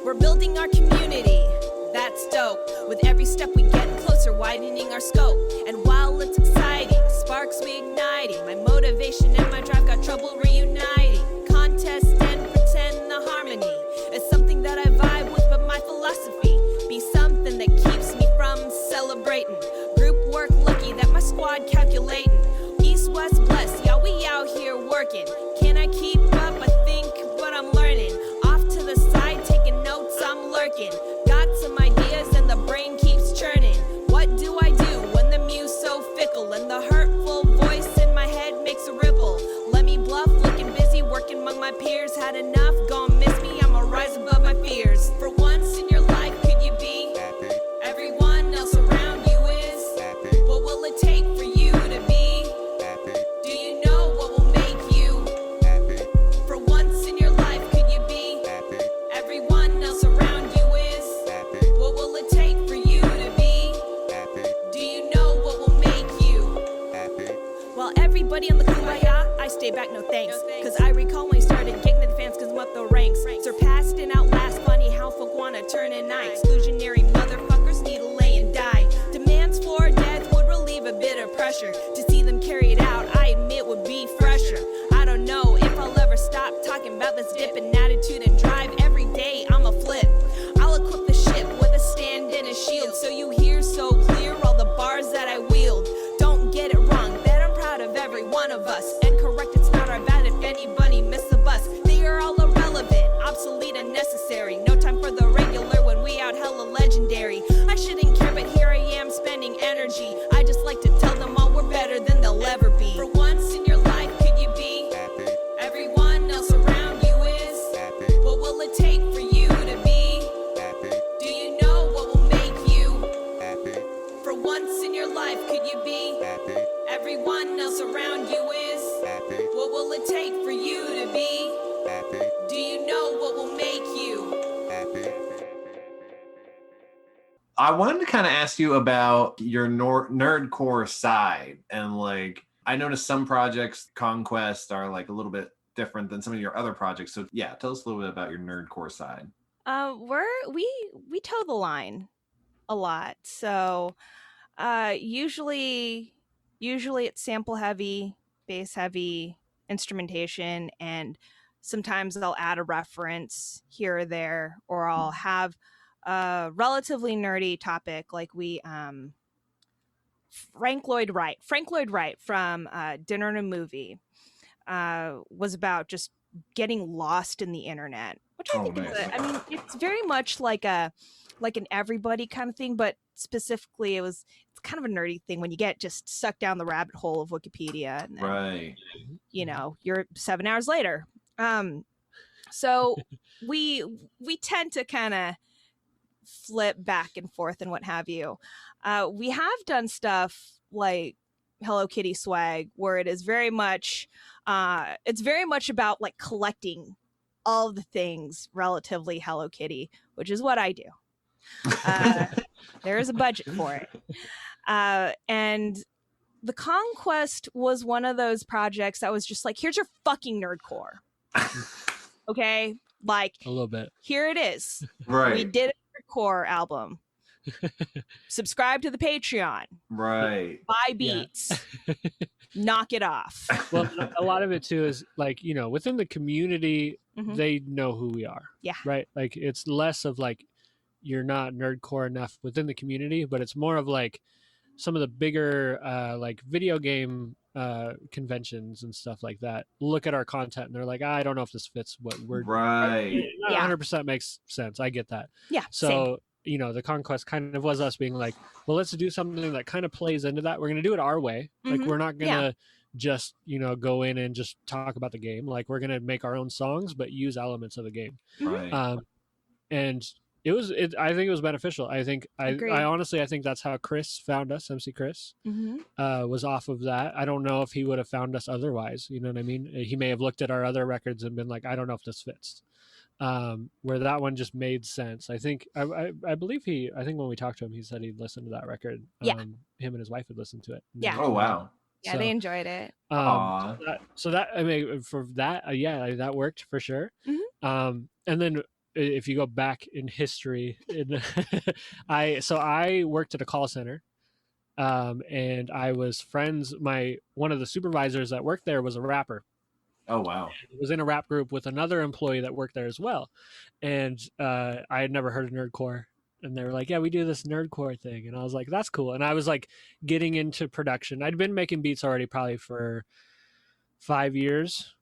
We're building our community, that's dope. With every step we get closer, widening our scope. And while it's exciting, sparks we igniting. My motivation and my drive got trouble reuniting. Contest and pretend the harmony is something that I vibe with, but my philosophy be something that keeps me from celebrating. Group work lucky that my squad calculating. East, west, bless, yeah, we out here working. Can I keep up? I think, but I'm learning. Off to the side, taking notes, I'm lurking. Got some ideas and the brain keeps churning. What do I do when the muse so fickle and the hurtful voice in my head makes a ripple? Let me bluff, looking busy, working among my peers. Had enough, gon' miss me, I'ma rise above my fears. For once in your life, could you be happy? Everyone else around you is happy. What will it take for you to be happy? Do you know what will make you happy? For once in your life, could you be happy? Everyone else around you is happy. What will it take for you to be happy? Do you know what will make you happy? While everybody on the kumbaya, I stay back, no thanks. Cause I recall when I started getting the fans cause I'm up the ranks. Surpassed and outlast, funny how folk wanna turn in night. Exclusionary motherfuckers need to lay and die. Demands for death would relieve a bit of pressure. To see them carry it out, I admit would be fresher. I don't know if I'll ever stop talking about this dip in attitude and drive. Every day I'm a flip. I'll equip the ship with a stand and a shield, so you hear so clear all the bars that I wield. Don't get it wrong, that I'm proud of every one of us. And correct, it's not our bad if anybody missed the bus. They are all irrelevant, obsolete, unnecessary. No time for the regular when we out hella legendary. I shouldn't care, but here I am spending energy. I just like to tell them all we're better than they'll ever be. For once in your life, could you be happy? Everyone else around you is happy. What will it take for you to be happy? Do you know what will make you happy? For once in your life, could you be happy? Everyone else around you is happy. What will it take for you to be happy? Do you know what will make you happy? I wanted to kind of ask you about your nerdcore side. And like, I noticed some projects, Conquest, are like a little bit different than some of your other projects. So yeah, tell us a little bit about your nerdcore side. We toe the line a lot. So usually it's sample heavy, bass heavy, instrumentation, and sometimes I'll add a reference here or there, or I'll have a relatively nerdy topic like Frank Lloyd Wright from Dinner and a Movie was about just getting lost in the internet, which I think is I mean, it's very much like an everybody kind of thing, but specifically it's kind of a nerdy thing when you get just sucked down the rabbit hole of Wikipedia, and then, right, you know, you're 7 hours later. So we tend to kind of flip back and forth and what have you. We have done stuff like Hello Kitty swag, where it is very much about like collecting all the things relatively Hello Kitty, which is what I do. There is a budget for it. And the Conquest was one of those projects that was just like, here's your fucking nerdcore. Okay? Like, a little bit. Here it is. Right. We did a nerdcore album. Subscribe to the Patreon. Right. Buy beats. Yeah. Knock it off. Well, a lot of it too is like, you know, within the community, they know who we are. Yeah. Right. Like, it's less of like, you're not nerdcore enough within the community, but it's more of like some of the bigger like video game conventions and stuff like that look at our content and they're like, I don't know if this fits what we're right. 100% makes sense. I get that. Yeah. So same. You know, the Conquest kind of was us being like, well, let's do something that kind of plays into that. We're going to do it our way. Like, we're not going to just, you know, go in and just talk about the game. Like, we're going to make our own songs, but use elements of the game. Right. And I think it was beneficial. I think Agreed. I honestly I think that's how Chris found us. MC Chris was off of that. I don't know if he would have found us otherwise. You know what I mean? He may have looked at our other records and been like, I don't know if this fits. Where that one just made sense. I think I believe I think when we talked to him, he said he'd listened to that record. Yeah. Him and his wife had listened to it. Yeah. Oh wow. Yeah, So, they enjoyed it. so that I mean for that that worked for sure. And then if you go back in history, I worked at a call center, and I was friends. One of the supervisors that worked there was a rapper. Oh wow. I was in a rap group with another employee that worked there as well, and I had never heard of nerdcore. And they were like, yeah, we do this nerdcore thing. And I was like, that's cool. And I was like getting into production. I'd been making beats already probably for 5 years.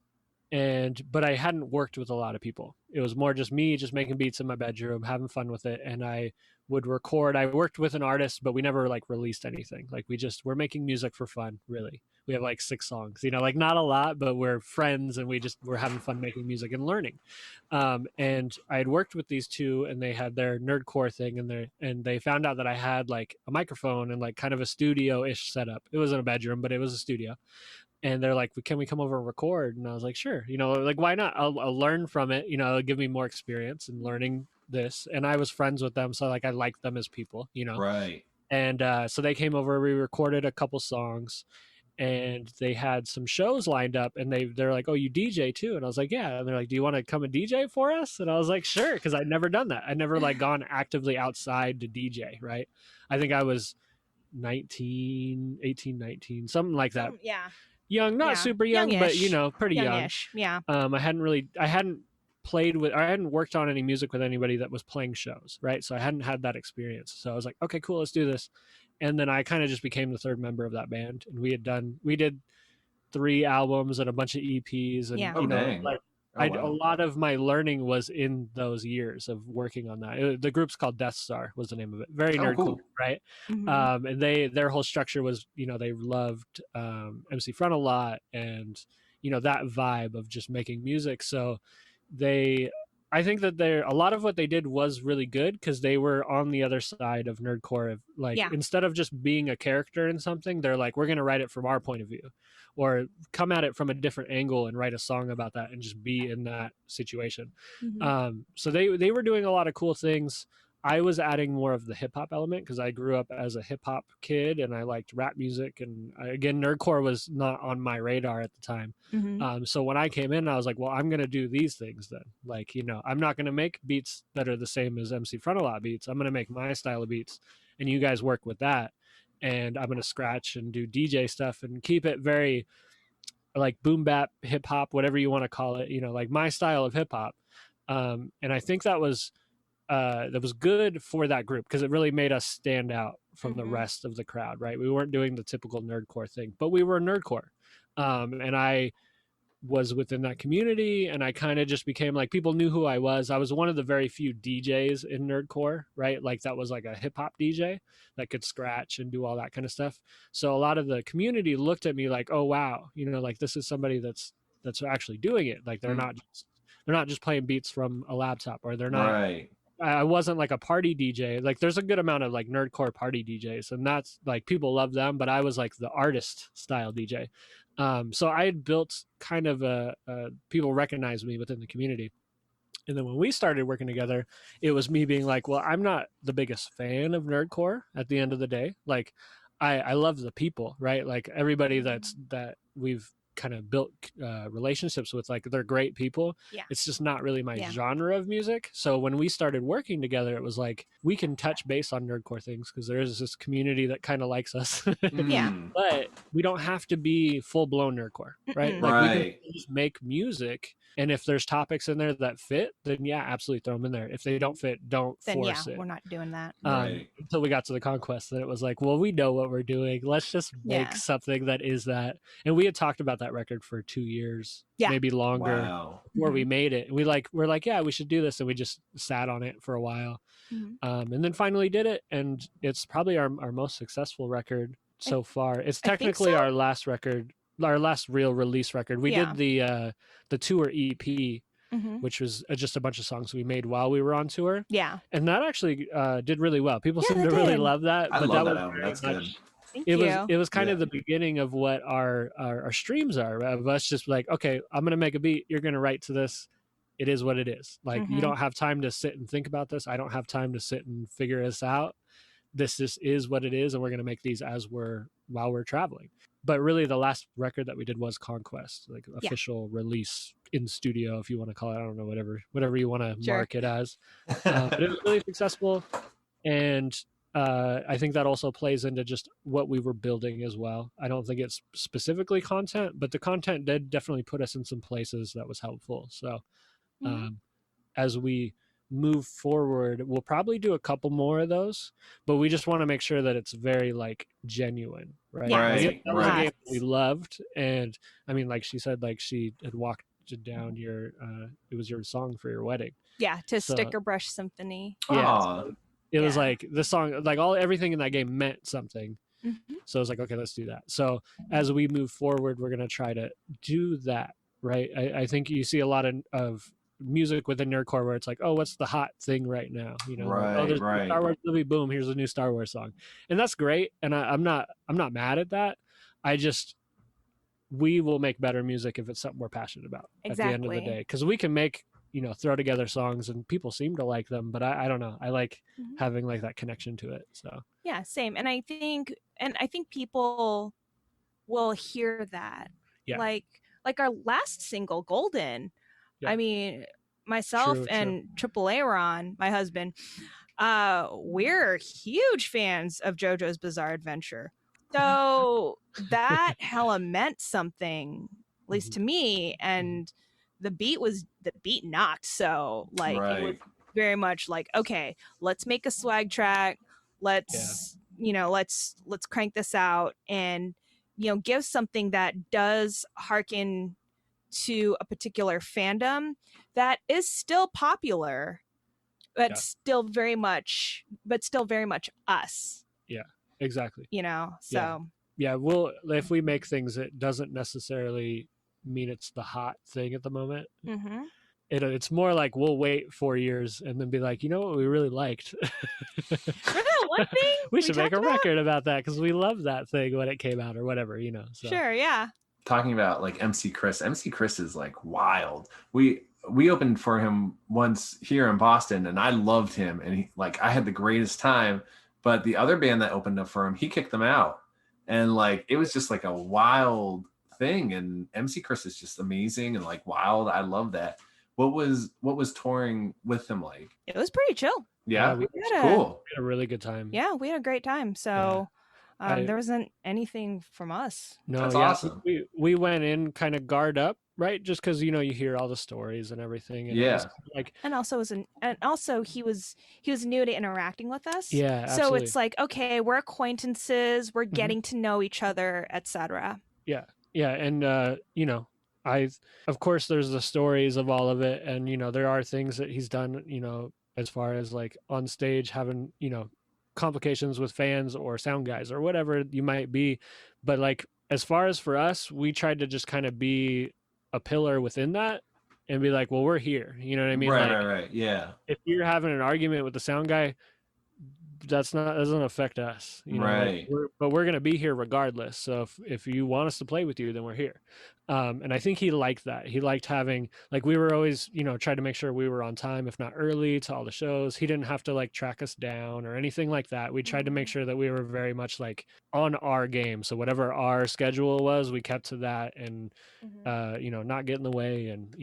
But I hadn't worked with a lot of people. It was more just me just making beats in my bedroom, having fun with it. And I would record. I worked with an artist, but we never like released anything. Like we're making music for fun, really. We have like 6 songs, like not a lot, but we're friends and we're having fun making music and learning. And I had worked with these two and they had their nerdcore thing and they found out that I had like a microphone and like kind of a studio-ish setup. It wasn't a bedroom, but it was a studio. And they're like, can we come over and record? And I was like, sure. Like, why not? I'll learn from it. It'll give me more experience in learning this. And I was friends with them. So like, I liked them as people, Right. And so they came over, we recorded a couple songs and they had some shows lined up and they're like, oh, you DJ too? And I was like, yeah. And they're like, do you want to come and DJ for us? And I was like, sure. Cause I'd never done that. I'd never like gone actively outside to DJ. Right. I think I was 18, 19, something like that. Yeah. Young, not super young, Youngish. but pretty Youngish. young. Yeah. I hadn't worked on any music with anybody that was playing shows, right? So I hadn't had that experience. So I was like, okay, cool, let's do this. And then I kind of just became the third member of that band, and we did 3 albums and a bunch of EPs, and a lot of my learning was in those years of working on that. The group's called Death Star was the name of it. Very nerd cool, right? And their whole structure was, they loved MC Front a lot, and that vibe of just making music. So I think that a lot of what they did was really good because they were on the other side of nerdcore. Instead of just being a character in something, they're like, we're going to write it from our point of view, or come at it from a different angle and write a song about that and just be in that situation. So they were doing a lot of cool things. I was adding more of the hip hop element because I grew up as a hip hop kid and I liked rap music. And again, nerdcore was not on my radar at the time. So when I came in, I was like, well, I'm going to do these things then. Like, I'm not going to make beats that are the same as MC Frontalot beats. I'm going to make my style of beats and you guys work with that. And I'm going to scratch and do DJ stuff and keep it very like boom bap, hip hop, whatever you want to call it, like my style of hip hop. And I think that was good for that group because it really made us stand out from the rest of the crowd, right? We weren't doing the typical nerdcore thing, but we were nerdcore. And I was within that community and I kind of just became like, people knew who I was. I was one of the very few DJs in nerdcore, right? Like that was like a hip hop DJ that could scratch and do all that kind of stuff. So a lot of the community looked at me like, oh, wow. Like this is somebody that's actually doing it. Like they're not just playing beats from a laptop, or they're not, right. I wasn't like a party DJ. Like there's a good amount of like nerdcore party DJs and that's like people love them, but I was like the artist style DJ. So I had built kind of people recognized me within the community. And then when we started working together, it was me being like, well, I'm not the biggest fan of nerdcore at the end of the day. Like I love the people, right? Like everybody that we've kind of built relationships with, like they're great people. It's just not really my genre of music. So when we started working together, it was like we can touch base on nerdcore things because there is this community that kind of likes us. But we don't have to be full-blown nerdcore, right? Like we can just make music, and if there's topics in there that fit, then absolutely throw them in there. If they don't fit, don't force it. We're not doing that. Until we got to the Conquest, then it was like, well, we know what we're doing, let's just make something that is that. And we had talked about that record for 2 years, maybe longer, before we made it. And we're like, yeah, we should do this, and we just sat on it for a while, and then finally did it. And it's probably our most successful record so far. It's technically our last record, our last real release record. We did the tour EP which was just a bunch of songs we made while we were on tour. Yeah. And that actually did really well. People Yeah, seem they to really did. love that. I But love that that was album. very That's much, good. Thank it you. was kind Yeah. of the beginning of what our streams are, of us just like, okay, I'm gonna make a beat, you're gonna write to this. It is what it is. Like, you don't have time to sit and think about this. I don't have time to sit and figure this out. This just is what it is, and we're gonna make these while we're traveling. But really, the last record that we did was Conquest, like official release in studio, if you want to call it. I don't know, whatever you want to mark it as. But it was really successful, and I think that also plays into just what we were building as well. I don't think it's specifically content, but the content did definitely put us in some places that was helpful. So as we move forward, we'll probably do a couple more of those, but we just want to make sure that it's very like genuine, right? Right, That was a right. game we loved, and I mean, like she said, like she had walked down your it was your song for your wedding. Yeah, to Sticker Brush Symphony. Yeah, Aw. so it was like the song, like everything in that game meant something. So I was like, okay, let's do that. So as we move forward, we're gonna try to do that, right? I think you see a lot of music within nerdcore where it's like, oh, what's the hot thing right now? You know, like, oh, there's a Star Wars movie, boom, here's a new Star Wars song, and that's great. And I'm not mad at that. We will make better music if it's something we're passionate about at the end of the day, because we can make, throw together songs and people seem to like them, but I don't know, I like having like that connection to it. So yeah, same. And I think people will hear that. Like our last single, Golden. I mean, myself and Triple Aaron, my husband, we're huge fans of JoJo's Bizarre Adventure. So that hella meant something, at least to me. And the beat knocked. So like it was very much like, okay, let's make a swag track. Let's crank this out and, give something that does hearken to a particular fandom that is still popular, but still very much us. Yeah, exactly. So we'll, if we make things, it doesn't necessarily mean it's the hot thing at the moment. It's more like we'll wait 4 years and then be like, you know what we really liked? One thing we should make a record about that because we loved that thing when it came out or whatever, so. Sure, yeah. Talking about like MC Chris is like wild. We opened for him once here in Boston and I loved him and I had the greatest time, but the other band that opened up for him, he kicked them out. And like it was just like a wild thing, and MC Chris is just amazing and like wild. I love that. What was touring with him like? It was pretty chill. Yeah, we cool. We had a really good time. Yeah, we had a great time. So there wasn't anything from us. No, that's awesome. We went in kind of guard up, right? Just because you hear all the stories and everything. And and also he was new to interacting with us. Yeah, so absolutely. it's like, okay, we're acquaintances, we're getting to know each other, etc. Yeah, and of course there's the stories of all of it, and there are things that he's done, as far as like on stage having complications with fans or sound guys or whatever you might be, but like as far as for us, we tried to just kind of be a pillar within that and be like, well, we're here, you know what I mean? Right, yeah. If you're having an argument with the sound guy, doesn't affect us, right? But we're gonna be here regardless. So if you want us to play with you, then we're here. And I think he liked that. He liked having, like, we were always tried to make sure we were on time, if not early, to all the shows. He didn't have to like track us down or anything like that. We tried to make sure that we were very much like on our game. So whatever our schedule was, we kept to that, and not get in the way, and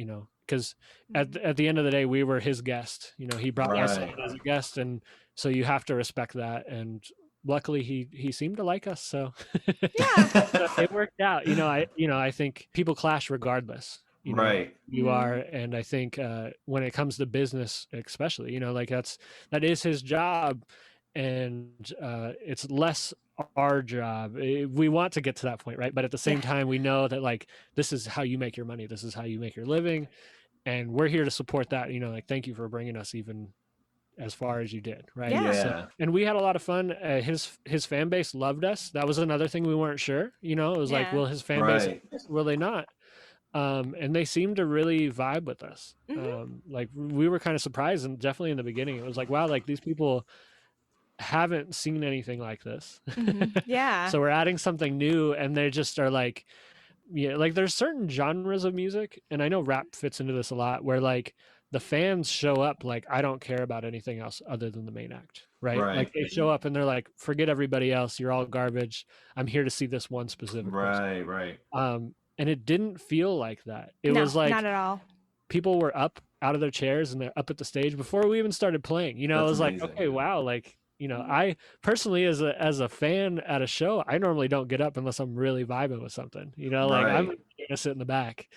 because at the end of the day, we were his guest. He brought us as a guest, and so you have to respect that. And luckily he seemed to like us, so it worked out. I think people clash regardless, right? You are, and I think when it comes to business especially, that is his job, and it's less our job. We want to get to that point, right? But at the same time, we know that like this is how you make your money, this is how you make your living, and we're here to support that. Thank you for bringing us even as far as you did, right? Yeah. And we had a lot of fun. His fan base loved us. That was another thing we weren't sure. It was like, will his fan base, will they not? And they seemed to really vibe with us. Like we were kind of surprised, and definitely in the beginning, it was like, wow, like these people haven't seen anything like this. Yeah. So we're adding something new, and they just are like, yeah, like there's certain genres of music, and I know rap fits into this a lot, where like the fans show up like, I don't care about anything else other than the main act, right? Like they show up and they're like, forget everybody else, you're all garbage, I'm here to see this one specific person. Right. And it didn't feel like that. It was like not at all. People were up out of their chairs and they're up at the stage before we even started playing. You know, That's it was amazing. like, okay, wow, like, you know, I personally, as a fan at a show, I normally don't get up unless I'm really vibing with something. You know, like I'm gonna sit in the back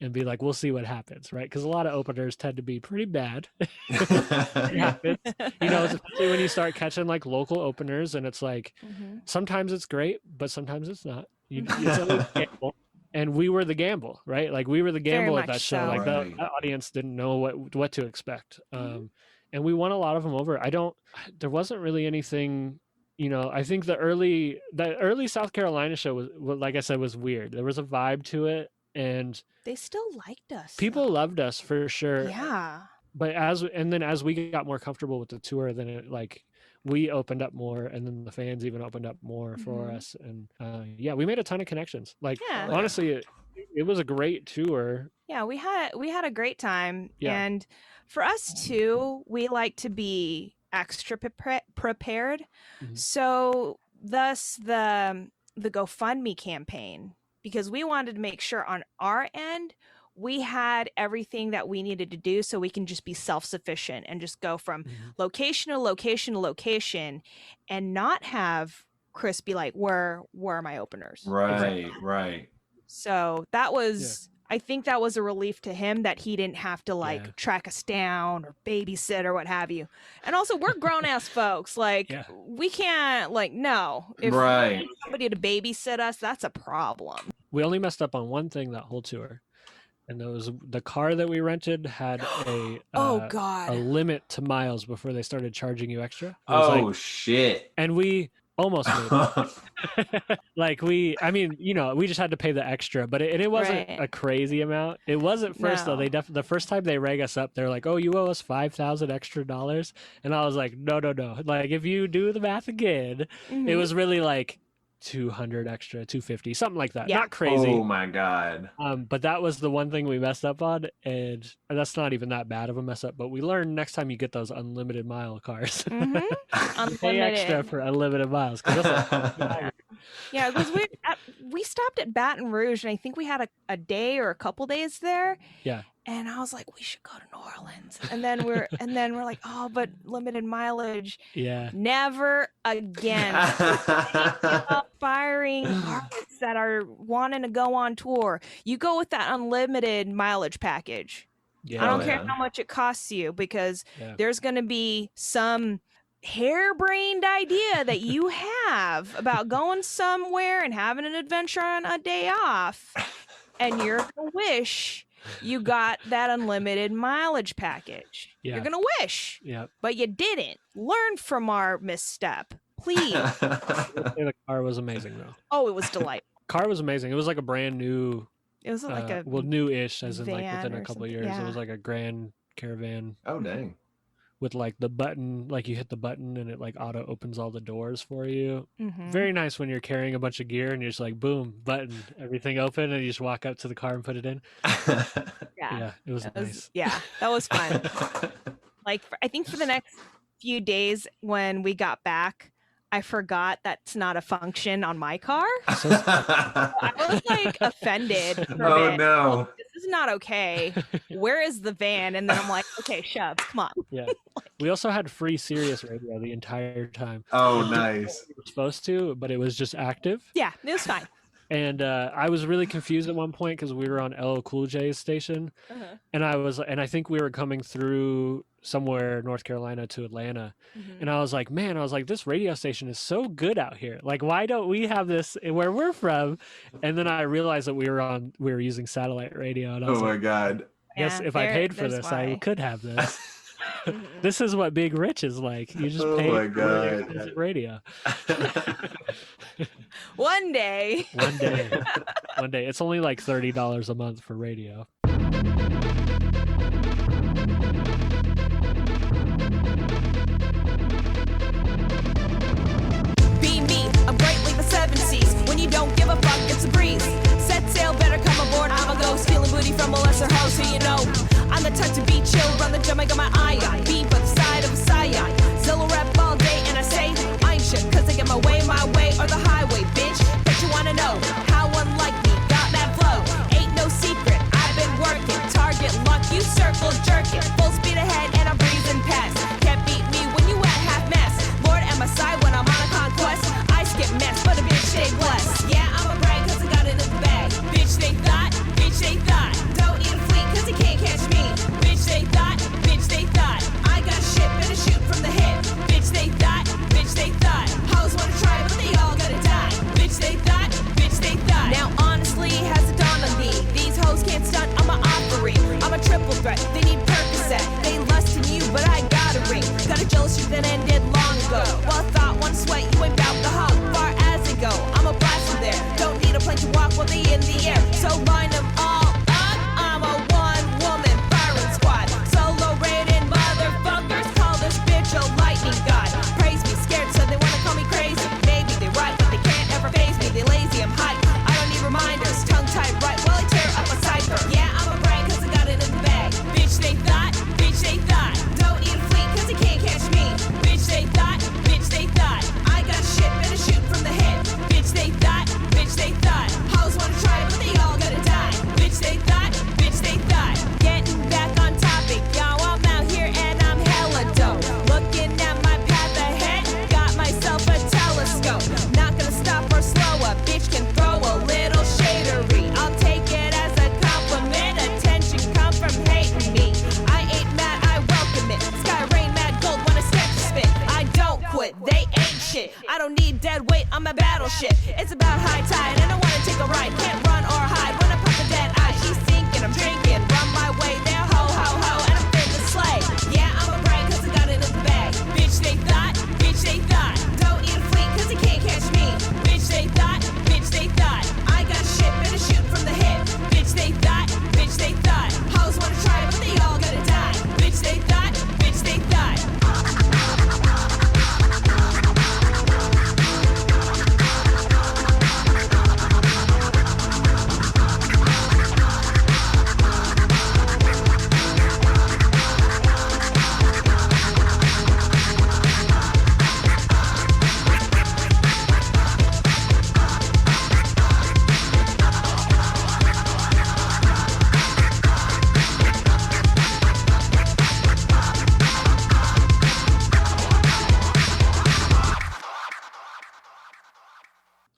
and be like, we'll see what happens, right? Because a lot of openers tend to be pretty bad. You know, especially when you start catching like local openers, and it's like sometimes it's great, but sometimes it's not. It's always gamble. And we were the gamble, right? Like we were the gamble at that show. Like the audience didn't know what to expect. And we won a lot of them over. There wasn't really anything, you know, I think the early South Carolina show was, like I said, was weird. There was a vibe to it, and they still liked us. People loved us for sure. Yeah. But as we got more comfortable with the tour, then it like we opened up more, and then the fans even opened up more for us. And yeah, we made a ton of connections. Like honestly, it was a great tour. Yeah, we had a great time. Yeah. And for us too, we like to be extra prepared. So thus the GoFundMe campaign, because we wanted to make sure on our end we had everything that we needed to do so we can just be self-sufficient and just go from location to location to location and not have Chris be like, where are my openers? Right. So that was, I think that was a relief to him that he didn't have to like track us down or babysit or what have you. And also we're grown ass folks. Like we can't if we need somebody to babysit us, that's a problem. We only messed up on one thing that whole tour. And the car that we rented had a limit to miles before they started charging you extra. Shit. And we almost made it. We just had to pay the extra, but it wasn't a crazy amount. It wasn't first though. They the first time they rang us up, they're like, "Oh, you owe us $5,000 extra." And I was like, no. Like if you do the math again, it was really like 200 extra, 250, something like that. Not crazy. Oh my god. But that was the one thing we messed up on, and that's not even that bad of a mess up, but we learned next time you get those unlimited mile cars, pay extra for unlimited miles. Yeah, because we stopped at Baton Rouge, and I think we had a day or a couple days there. Yeah. And I was like, we should go to New Orleans. And then we're like, oh, but limited mileage. Yeah. Never again. Firing artists that are wanting to go on tour. You go with that unlimited mileage package. Yeah. I don't care how much it costs you, because there's going to be some harebrained idea that you have about going somewhere and having an adventure on a day off. And you're going to wish you got that unlimited mileage package. You're gonna wish, but you didn't. Learn from our misstep, please. The car was amazing though. Oh, it was delightful. Car was amazing. It was like a brand new. It was like a new-ish, as in like within a couple of years. Yeah. It was like a Grand Caravan. Oh dang. With like the button, like you hit the button and it like auto opens all the doors for you. Very nice when you're carrying a bunch of gear and you're just like, boom, button, everything open, and you just walk up to the car and put it in. Yeah, it was nice. That was fun. Like I think for the next few days when we got back, I forgot that's not a function on my car. I was like offended. Oh no. This is not okay. Where is the van? And then I'm like, okay, Shubs, come on. Yeah. We also had free Sirius radio the entire time. Oh, nice. We were supposed to, but it was just active. Yeah, it was fine. And I was really confused at one point because we were on LL Cool J's station, and I think we were coming through somewhere North Carolina to Atlanta, and I was like, this radio station is so good out here. Like, why don't we have this where we're from? And then I realized that we were using satellite radio, and I was my god. Yes, if I paid for this, I could have this. This is what being rich is like. You just pay my for God. radio. One day. One day. It's only like $30 a month for radio. Be me, I'm great like the seven seas. When you don't give a fuck, it's a breeze. Set sail, better come aboard. I'm a ghost, stealing booty from a lesser host, who you know. I'm the type to be chill, run the gym, I got my eye on. Be by the side of a scion. Zilla rep all day, and I say, I ain't shit, cause I get my way, or the highway, bitch. That you wanna know, how unlike me, got that flow. Ain't no secret, I've been working. Target luck, you circle jerking. Full speed ahead, and I'm breezing past. Can't beat me when you at half mast. Lord at my side when I'm on a conquest. I skip mess, but a bitch stay blessed. Yeah, I'm a brag cause I got it in the bag. Bitch, they thought. Don't need a fleet cause you can't catch me. Bitch, they thought. I got shit, better shoot from the hip. Bitch, they thought. Hoes wanna try, but they all gotta die. Bitch, they thought. Now honestly, has it dawned on me? These hoes can't stunt, I'm a offering. I'm a triple threat, they need Percocet. They lust in you, but I got a ring. Got a jealous streak that ended long ago. Well, I thought one sweat, you ain't bout the hoe. Far as it go, I'm a blast from there. Don't need a plane to walk while they in the air. So line them all up, I'm a one-woman firing squad. Solo-rated motherfuckers call this bitch a lightning god. Praise me, scared so they wanna call me crazy. Maybe they right, but they can't ever faze me. They lazy, I'm hype, I don't need reminders. Tongue-tied right while I tear up a cipher. Yeah, I'm a brag cause I got it in the bag. Bitch, they thought. Don't need a fleet cause they can't catch me. Bitch, they thought. I got shit, better shoot from the hip. Bitch, they thought. Hoes wanna try, but they all gotta die. Bitch, they thought. Getting back on topic, y'all, I'm out here and I'm hella dope. Looking at my path ahead, got myself a telescope. Not gonna stop or slow up, bitch can throw a little shadery. I'll take it as a compliment, attention come from hating me. I ain't mad, I welcome it. Sky rain, mad gold when I step to spit. I don't quit, they ain't shit. I don't need dead weight, I'm a battleship. It's about high tide, and I wanna take a ride. Can't run or hide when I pop a dead eye. She's sinking, I'm drinking, run my way there, ho, and I'm fit to slay. Yeah, I'm a brag cause I got it in the bag. Bitch, they thought. Don't need a fleet cause they can't catch me. Bitch, they thought. I got shit, better shoot from the hip. Bitch, they thought. Hoes wanna try, but they all gotta die. Bitch, they thought.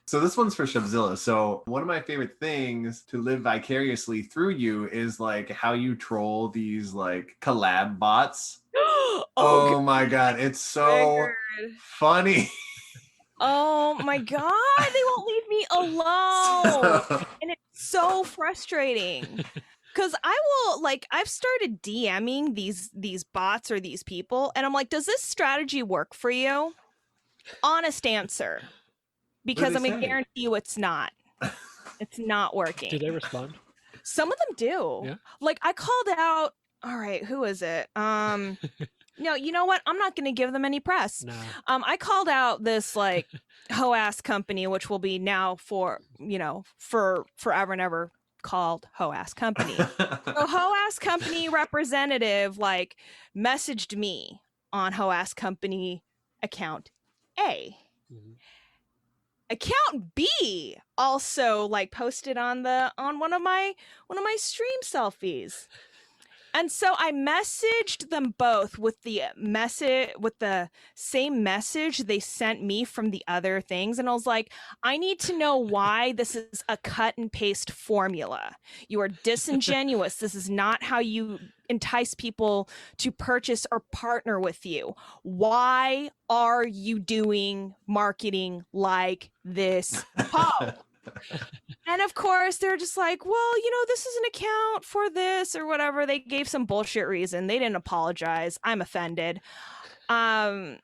So this one's for Shubzilla. So one of my favorite things to live vicariously through you is like how you troll these like collab bots. Oh my God. It's so funny. Oh my God, they won't leave me alone. And it's so frustrating. Cause I've started DMing these bots or these people, and I'm like, does this strategy work for you? Honest answer. Because I'm gonna guarantee you it's not. It's not working. Do they respond? Some of them do. Yeah. Like I called out, all right, who is it? No, you know what? I'm not gonna give them any press. No. I called out this like hoe-ass company, which will be now for forever and ever called hoe-ass company. So hoe-ass company representative like messaged me on hoe-ass company account A. Mm-hmm. Account B also like posted on one of my stream selfies. And so I messaged them both with the same message they sent me from the other things. And I was like, I need to know why this is a cut and paste formula. You are disingenuous. This is not how you entice people to purchase or partner with you. Why are you doing marketing like this, Paul? And of course, they're just like, well, this is an account for this or whatever. They gave some bullshit reason. They didn't apologize. I'm offended. And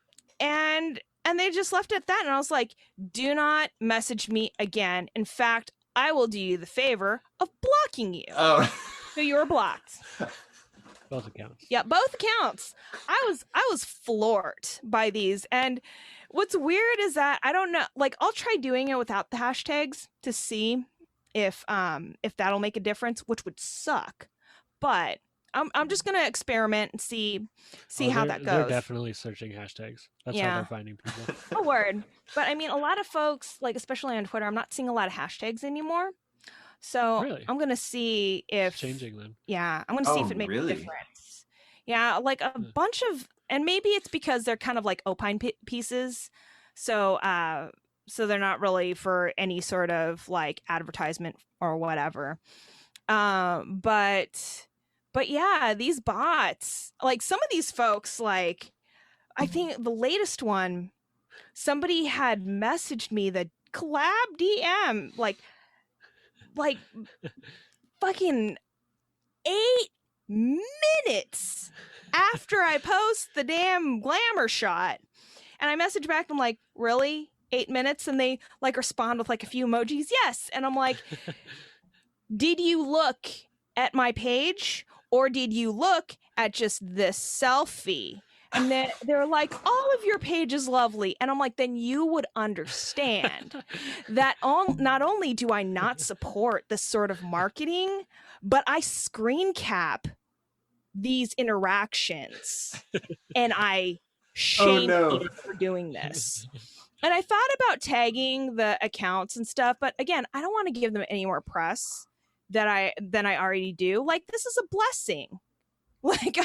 they just left it at that. And I was like, do not message me again. In fact, I will do you the favor of blocking you. Oh. So you're blocked. Both accounts. Yeah, both accounts. I was floored by these. And what's weird is that I don't know, like I'll try doing it without the hashtags to see if that'll make a difference, which would suck. But I'm just gonna experiment and see how that goes. They're definitely searching hashtags. That's how they're finding people. A word. But I mean, a lot of folks, like especially on Twitter, I'm not seeing a lot of hashtags anymore. So really? I'm gonna see if it's changing then. Yeah, I'm gonna see if it makes a difference. Yeah, like a bunch of, and maybe it's because they're kind of like opine pieces, so they're not really for any sort of like advertisement or whatever. But yeah, these bots, like some of these folks, like I think the latest one, somebody had messaged me the collab DM like fucking 8 minutes after I post the damn glamour shot. And I message back, I'm like, really? 8 minutes? And they like respond with like a few emojis. Yes. And I'm like, did you look at my page or did you look at just this selfie? And then they're like, all of your page is lovely. And I'm like, then you would understand that not only do I not support this sort of marketing, but I screen cap these interactions and I shame you for doing this. And I thought about tagging the accounts and stuff, but again, I don't want to give them any more press than I already do. Like, this is a blessing. Like,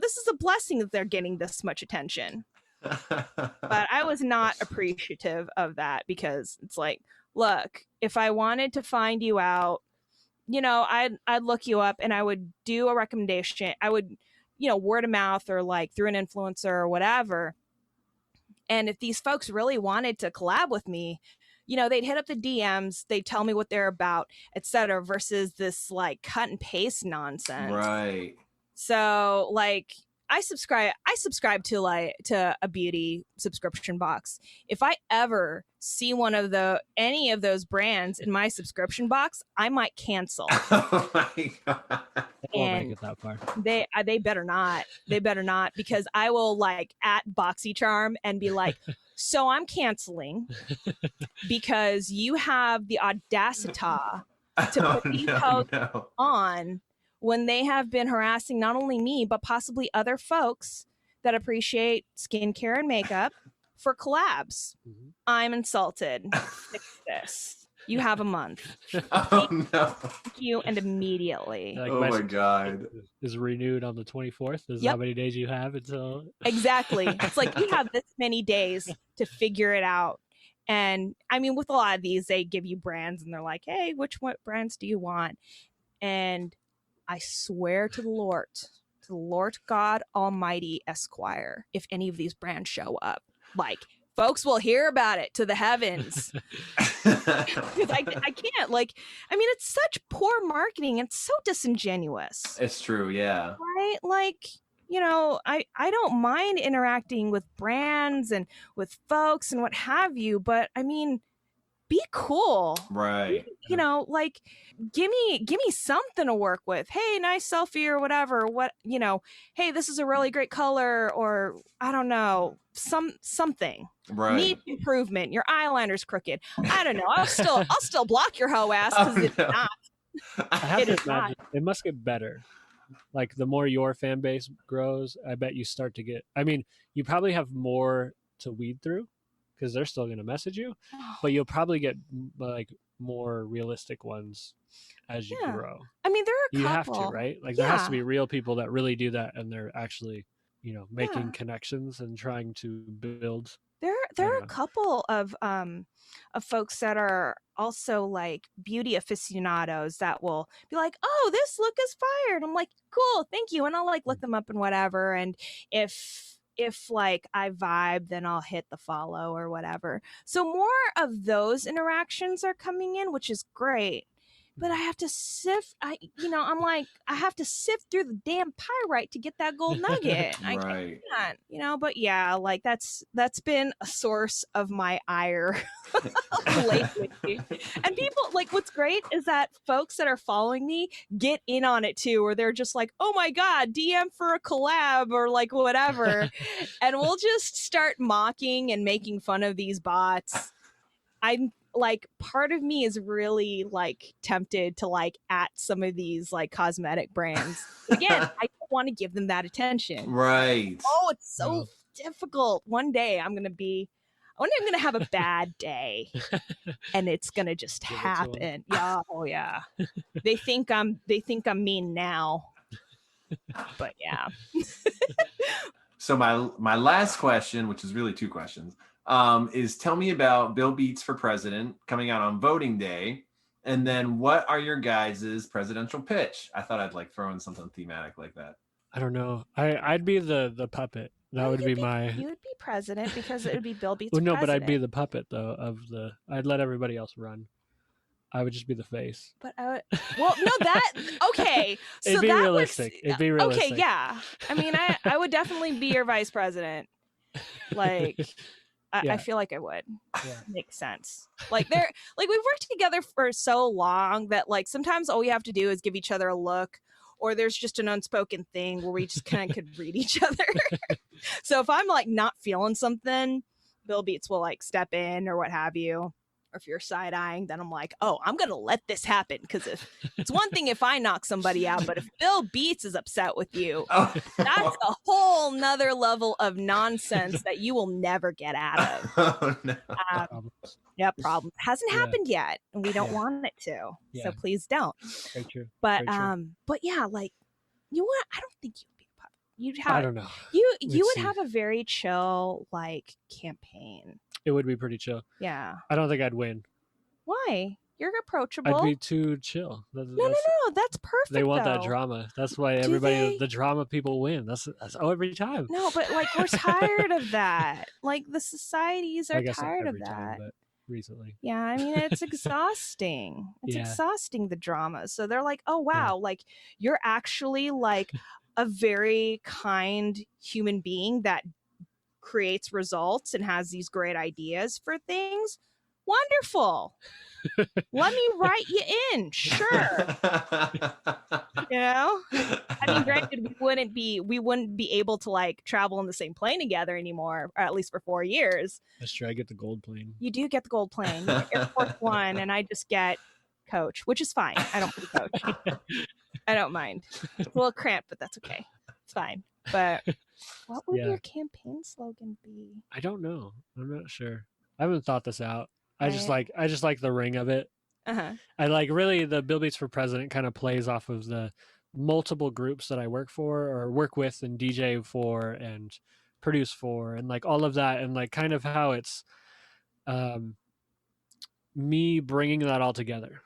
this is a blessing that they're getting this much attention. But I was not appreciative of that because it's like, look, if I wanted to find you out, I'd look you up and I would do a recommendation. I would, word of mouth or like through an influencer or whatever. And if these folks really wanted to collab with me, they'd hit up the DMs, they'd tell me what they're about, etc. versus this like cut and paste nonsense. Right. So like I subscribe to a beauty subscription box. If I ever see any of those brands in my subscription box, I might cancel. Oh my God. They won't make it that far. They better not. They better not, because I will like at BoxyCharm and be like, so I'm canceling because you have the audacity to put these posts on when they have been harassing not only me, but possibly other folks that appreciate skincare and makeup for collabs. Mm-hmm. I'm insulted. Fix this. You have a month. Oh, no. Thank you, and immediately. Like, oh, my God. Is renewed on the 24th. This is how many days you have until... Exactly. It's like, you have this many days to figure it out. And, I mean, with a lot of these, they give you brands, and they're like, hey, what brands do you want? And I swear to the Lord God Almighty Esquire, if any of these brands show up, like, folks will hear about it to the heavens. Because I can't, like, I mean, it's such poor marketing. It's so disingenuous. It's true, yeah. Right? Like, I don't mind interacting with brands and with folks and what have you, but I mean, be cool. Right. Like, give me something to work with. Hey, nice selfie or whatever. Hey, this is a really great color, or I don't know, something. Right. Need improvement. Your eyeliner's crooked. I don't know. I'll still block your hoe ass because it's not. I have to imagine it must get better. Like, the more your fan base grows, I bet you start to get, I mean, you probably have more to weed through because they're still going to message you, but you'll probably get like more realistic ones as you grow. I mean, there are a couple. You have to, right? Like, there has to be real people that really do that, and they're actually, making connections and trying to build. There are a couple of folks that are also like beauty aficionados that will be like, oh, this look is fire. And I'm like, cool, thank you. And I'll like look them up and whatever. And if if like I vibe, then I'll hit the follow or whatever. So more of those interactions are coming in, which is great. But I have to sift. I'm like, I have to sift through the damn pyrite to get that gold nugget. I Right. can't, but yeah, like that's been a source of my ire lately. And people, like, what's great is that folks that are following me get in on it too, or they're just like, oh my God, DM for a collab or like whatever. And we'll just start mocking and making fun of these bots. I'm like, part of me is really like tempted to like at some of these like cosmetic brands. But again, I don't want to give them that attention. Right. Oh, it's so difficult. One day I'm gonna have a bad day, and it's gonna just happen. Yeah, oh yeah. They think I'm mean now, but yeah. So my last question, which is really two questions, is tell me about Bill Beats for President coming out on voting day, and then what are your guys' presidential pitch? I thought I'd like throw in something thematic like that. I don't know. I'd be the puppet. That would be my. You would be president because it would be Bill Beats. Well, no, president. but I'd be the puppet though I'd let everybody else run. I would just be the face. But okay. So It'd be that realistic. It'd be realistic. Okay, yeah. I mean, I would definitely be your vice president. Like, I feel like I would. Yeah. Makes sense. Like we've worked together for so long that like sometimes all we have to do is give each other a look, or there's just an unspoken thing where we just kind of could read each other. So if I'm like not feeling something, Bill Beats will like step in or what have you. Or if you're side-eyeing, then I'm like, oh, I'm going to let this happen. Because it's one thing if I knock somebody out, but if Bill Beats is upset with you, that's a whole nother level of nonsense that you will never get out of. Oh, no. Problem. Hasn't happened yet, and we don't want it to. Yeah. So please don't. Very true. But Very true. but yeah, like, I don't think you'd be a puppet. You'd have, I don't know. You would have a very chill like campaign. It would be pretty chill. Yeah. I don't think I'd win. Why? You're approachable. I'd be too chill. No. That's perfect. They want though. that drama. That's why the drama people win. That's every time. No, but like we're tired of that. Like the societies are tired of that. Time, but recently. Yeah, I mean it's exhausting. It's exhausting, the drama. So they're like, oh wow, like you're actually like a very kind human being that creates results and has these great ideas for things. Wonderful. Let me write you in. Sure. I mean, granted, we wouldn't be able to like travel in the same plane together anymore, or at least for 4 years. That's true. I get the gold plane. You do get the gold plane. You get Air Force One, and I just get coach, which is fine. I don't put coach. I don't mind. It's a little cramped, but that's okay. It's fine. But what would your campaign slogan be? I don't know. I'm not sure. I haven't thought this out. I just like the ring of it. I like really the Bill Beats for President kind of plays off of the multiple groups that I work for or work with and DJ for and produce for and like all of that and like kind of how it's me bringing that all together,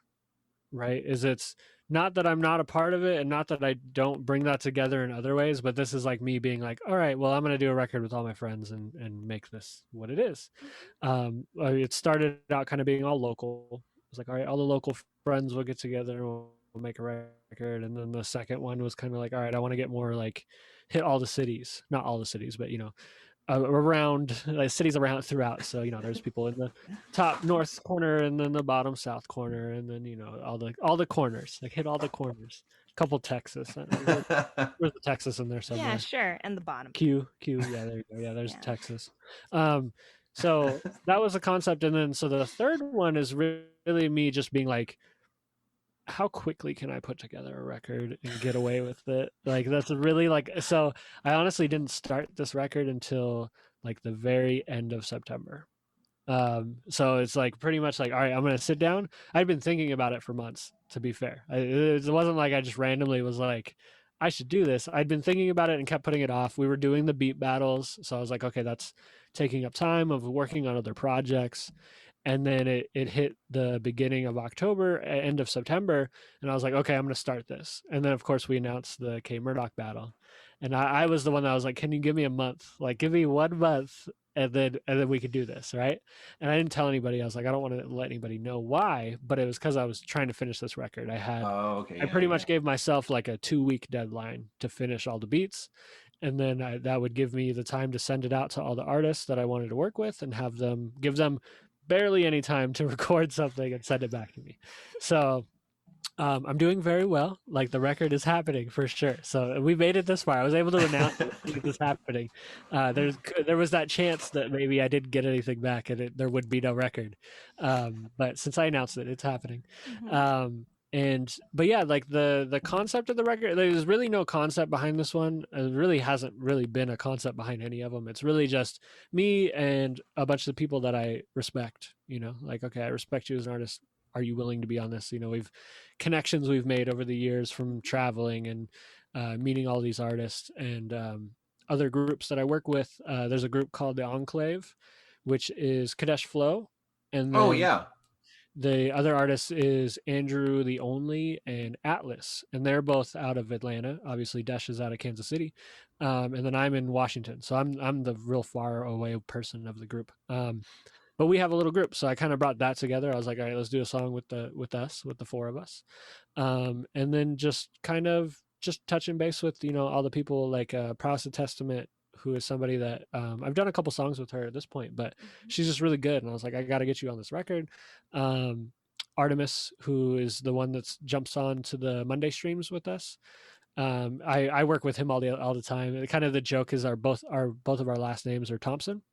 right? It's not that I'm not a part of it and not that I don't bring that together in other ways, but this is like me being like, all right, well, I'm going to do a record with all my friends and make this what it is. It started out kind of being all local. It was like, all right, all the local friends will get together and we'll make a record. And then the second one was kind of like, all right, I want to get more like hit all the cities, not all the cities, but around like cities around throughout. So there's people in the top north corner and then the bottom south corner and then all the corners, like hit all the corners. A couple Texas. There's the Texas in there somewhere. Yeah, sure. And the bottom. Q. Yeah, there you go. Yeah, there's Texas. So that was the concept, and then so the third one is really me just being like, how quickly can I put together a record and get away with it? Like that's really like, so I honestly didn't start this record until like the very end of September. So it's like pretty much like, all right, I'm going to sit down. I'd been thinking about it for months, to be fair. It wasn't like I just randomly was like, I should do this. I'd been thinking about it and kept putting it off. We were doing the beat battles. So I was like, okay, that's taking up time of working on other projects. And then it hit the beginning of October, end of September. And I was like, okay, I'm going to start this. And then, of course, we announced the K-Murdock battle. And I was the one that was like, can you give me a month? Like, give me 1 month, and then we could do this, right? And I didn't tell anybody. I was like, I don't want to let anybody know why, but it was because I was trying to finish this record. Oh, okay. I pretty much gave myself like a 2-week deadline to finish all the beats. And then that would give me the time to send it out to all the artists that I wanted to work with and give them barely any time to record something and send it back to me. So I'm doing very well. Like, the record is happening for sure. So we made it this far. I was able to announce it was happening. There was that chance that maybe I didn't get anything back and there would be no record. But since I announced it, it's happening. But yeah, like the concept of the record, there's really no concept behind this one. There really hasn't really been a concept behind any of them. It's really just me and a bunch of the people that I respect, like, okay, I respect you as an artist. Are you willing to be on this? Connections we've made over the years from traveling and meeting all these artists and other groups that I work with. There's a group called the Enclave, which is Kadesh Flow. And then the other artist is Andrew the Only and Atlas, and they're both out of Atlanta. Obviously, Desh is out of Kansas City, and then I'm in Washington. So I'm the real far away person of the group. But we have a little group, so I kind of brought that together. I was like, all right, let's do a song with the 4 of us, and then just touching base with all the people like Protestant Testament, who is somebody that I've done a couple songs with her at this point, but she's just really good. And I was like, I got to get you on this record. Artemis, who is the one that jumps on to the Monday streams with us. I work with him all the time. And kind of the joke is both of our last names are Thompson.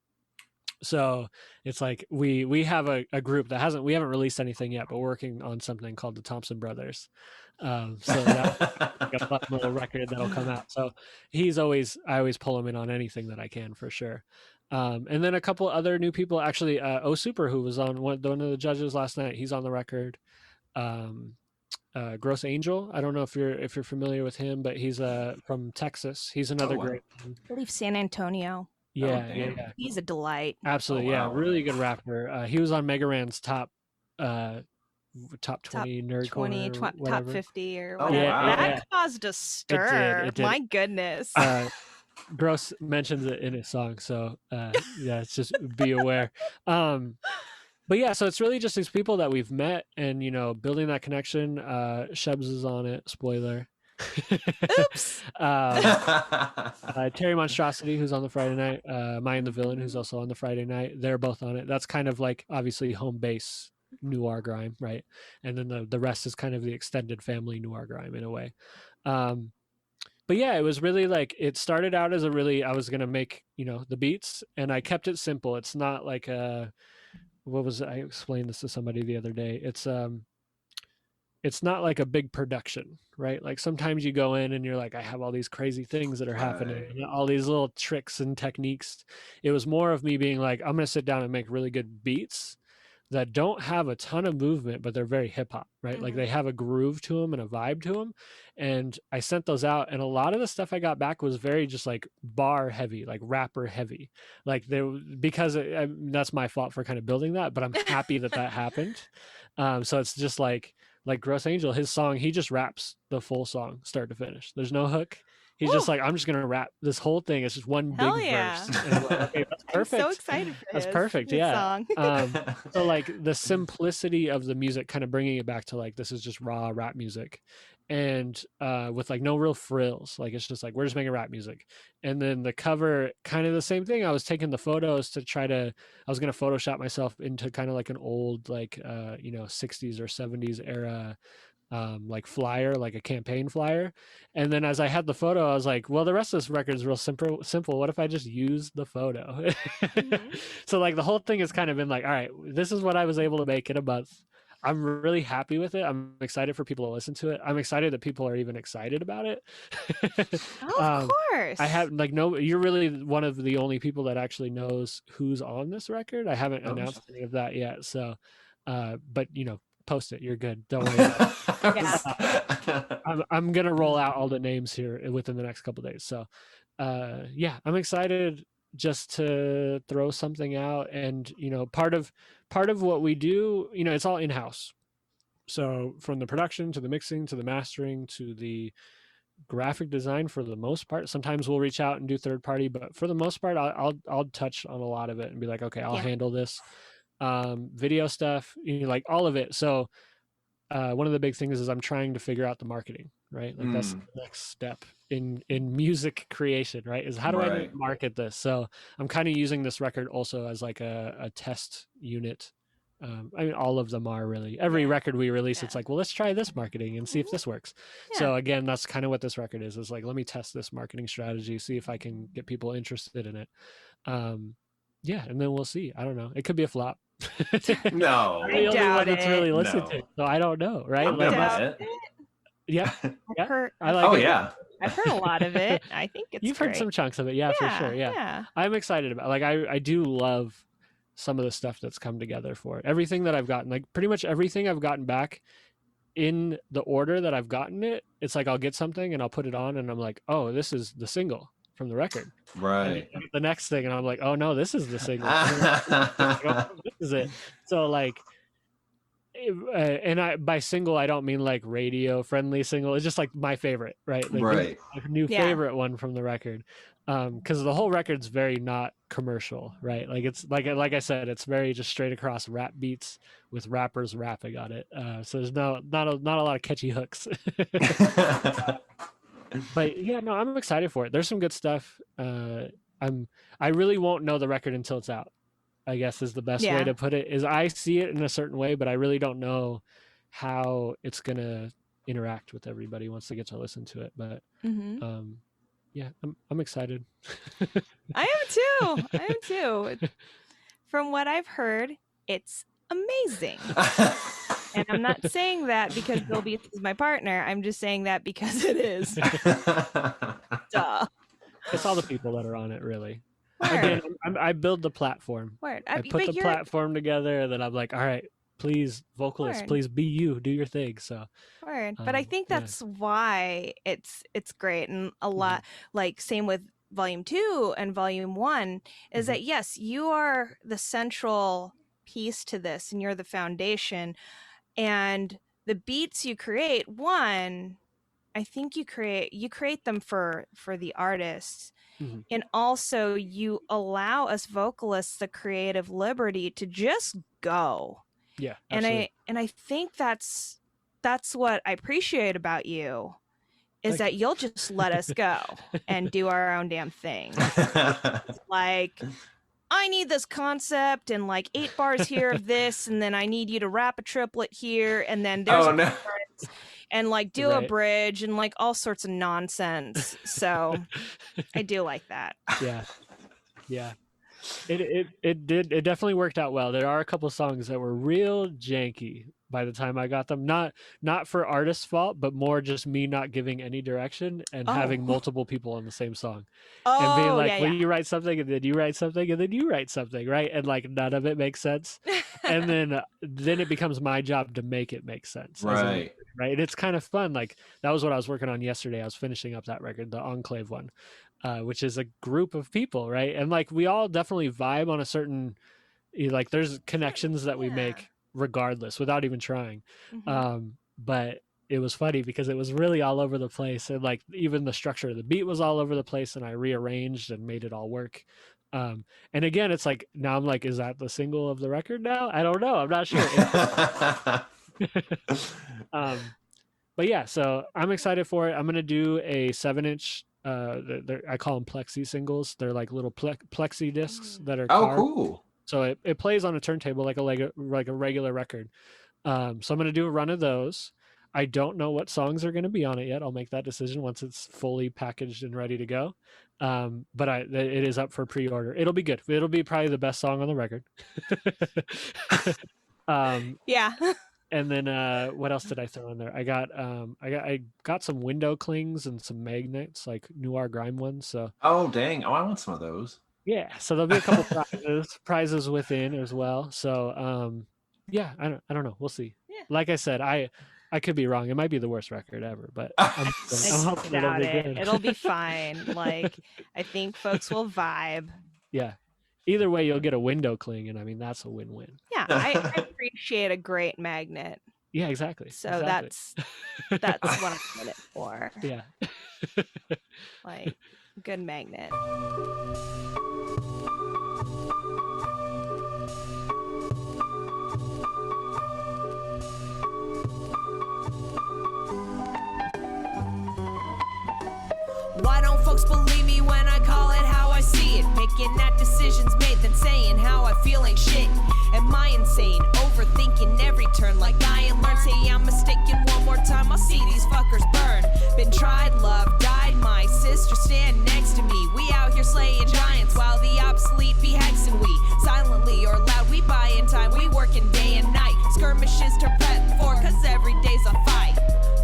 So it's like we have a group that we haven't released anything yet, but we're working on something called the Thompson Brothers. So that's like a fun little record that'll come out. So I always pull him in on anything that I can, for sure. And then a couple other new people, actually, O Super, who was on one of the judges last night, he's on the record. Gross Angel, I don't know if you're familiar with him, but he's from Texas. He's another great one. I believe San Antonio. Yeah. He's a delight. Absolutely, yeah, really good rapper. He was on Mega Ran's top 20 nerd 20, corner, top 50 or Oh, whatever. wow. That caused a stir. It did. My goodness. Gross mentions it in his song, so it's just be aware. But yeah, so it's really just these people that we've met and building that connection. Shubs is on it, spoiler. Oops. Terry Monstrosity, who's on the Friday night, Mayan the Villain, who's also on the Friday night, they're both on it. That's kind of like obviously home base Noir Grime, right? And then the rest is kind of the extended family Noir Grime in a way. But yeah, it was really like, it started out as I was gonna make the beats, and I kept it simple. It's not like I explained this to somebody the other day. It's not like a big production, right? Like sometimes you go in and you're like, I have all these crazy things that are happening, and all these little tricks and techniques. It was more of me being like, I'm going to sit down and make really good beats that don't have a ton of movement, but they're very hip hop, right? Mm-hmm. Like they have a groove to them and a vibe to them. And I sent those out, and a lot of the stuff I got back was very just like bar heavy, like rapper heavy. Like that's my fault for kind of building that, but I'm happy that happened. So it's just like Gross Angel, his song, he just raps the full song start to finish. There's no hook. He's just like, I'm just gonna rap this whole thing. It's just one big verse. And I'm like, okay, that's perfect. I'm so excited for that's perfect. Yeah. Song. So like the simplicity of the music, kind of bringing it back to like, this is just raw rap music, and with like no real frills. Like it's just like, we're just making rap music. And then the cover, kind of the same thing. I was taking the photos to I was gonna Photoshop myself into kind of like an old like 60s or 70s era like flyer, like a campaign flyer. And then as I had the photo, I was like, well, the rest of this record is real simple. What if I just use the photo? Mm-hmm. So like the whole thing has kind of been like, all right, this is what I was able to make in a month. I'm really happy with it. I'm excited for people to listen to it. I'm excited that people are even excited about it. Of course. I have you're really one of the only people that actually knows who's on this record. I haven't announced any of that yet. So, but post it. You're good. Don't worry about it. I'm going to roll out all the names here within the next couple of days. So, I'm excited just to throw something out. And, part of what we do, it's all in-house. So from the production to the mixing to the mastering to the graphic design for the most part. Sometimes we'll reach out and do third party, but for the most part, I'll touch on a lot of it and be like, okay, I'll handle this. Video stuff, like all of it. So one of the big things is I'm trying to figure out the marketing, right? Like that's the next step in music creation, right? Is how do I market this? So I'm kind of using this record also as like a test unit. I mean, all of them are really. Every record we release, it's like, well, let's try this marketing and see if this works. So again, that's kind of what this record is like, let me test this marketing strategy, see if I can get people interested in it. Yeah, and then we'll see. I don't know. It could be a flop. No, I'm the only one that's really listened to, so I don't know, right? Yeah, I like it. I've heard a lot of it. I think it's You've heard some chunks of it, for sure. Yeah, I'm excited about. Like, I do love some of the stuff that's come together for it. Everything that I've gotten, like pretty much everything I've gotten back in the order that I've gotten it. It's like I'll get something and I'll put it on, and I'm like, oh, this is the single from the record. Right. The next thing, and I'm like, oh no, this is the single. Oh, this is it. So like, and by single I don't mean like radio friendly single. It's just like my favorite, right? Like a new favorite one from the record. Because the whole record's very not commercial, right? Like it's like I said, it's very just straight across rap beats with rappers rapping on it. So there's not a lot of catchy hooks. But yeah, no, I'm excited for it. There's some good stuff. I really won't know the record until it's out, I guess is the best way to put it. Is I see it in a certain way, but I really don't know how it's gonna interact with everybody once they get to listen to it. But yeah, I'm excited. I am too. From what I've heard, it's amazing. And I'm not saying that because Bill Beats is my partner. I'm just saying that because it is. Duh. It's all the people that are on it, really. Again, I build the platform. I put the platform together, and then I'm like, all right, please, vocalists, please be you, do your thing. So, but I think that's why it's great, and a lot like same with Volume 2 and Volume 1 is that yes, you are the central piece to this, and you're the foundation, and the beats you create. I think you create them for the artists. And also you allow us vocalists the creative liberty to just go. Yeah. Absolutely. And I think that's what I appreciate about you is that you'll just let us go and do our own damn thing. Like, I need this concept and like 8 bars here of this, and then I need you to rap a triplet here, and then there's and like do a bridge and like all sorts of nonsense. So I do like that. Yeah. It definitely worked out well. There are a couple songs that were real janky by the time I got them. Not for artist's fault, but more just me not giving any direction and having multiple people on the same song. And being like, well, you write something and then you write something and then you write something, right? And like none of it makes sense. And then it becomes my job to make it make sense. Right. And it's kind of fun. Like that was what I was working on yesterday. I was finishing up that record, the Enclave one. Which is a group of people, right? And like we all definitely vibe on a certain, like there's connections that we make regardless without even trying. But it was funny because it was really all over the place, and like even the structure of the beat was all over the place, and I rearranged and made it all work. And again, it's like now I'm like, is that the single of the record now? I don't know. I'm not sure. But yeah, so I'm excited for it. I'm gonna do a 7-inch. I call them plexi singles. They're like little plexi discs that are carved. Cool. So it plays on a turntable like a regular record. So I'm gonna do a run of those. I don't know what songs are gonna be on it yet. I'll make that decision once it's fully packaged and ready to go. But it is up for pre-order. It'll be good. It'll be probably the best song on the record. Yeah. And then what else did I throw in there? I got some window clings and some magnets, like Noir Grime ones. So dang! I want some of those. Yeah, so there'll be a couple prizes within as well. So yeah, I don't know. We'll see. Yeah. Like I said, I could be wrong. It might be the worst record ever, but I'm hoping it'll be good. It'll be fine. Like I think folks will vibe. Yeah. Either way, you'll get a window cling, and I mean that's a win-win. Yeah, I appreciate a great magnet. Yeah, exactly. So that's what I'm in it for. Yeah. Like, good magnet. Why don't folks believe me when I call it how I see it? Picking at decisions made, then saying how I feel ain't shit. Am I insane? Overthinking every turn like I ain't learned. Say I'm mistaken one more time, I'll see these fuckers burn. Been tried, loved, died, my sister stand next to me. We out here slaying giants while the obsolete be hexing we. Silently or loud, we buy in time, we working day and night. Skirmishes to prep for, cause every day's a fight.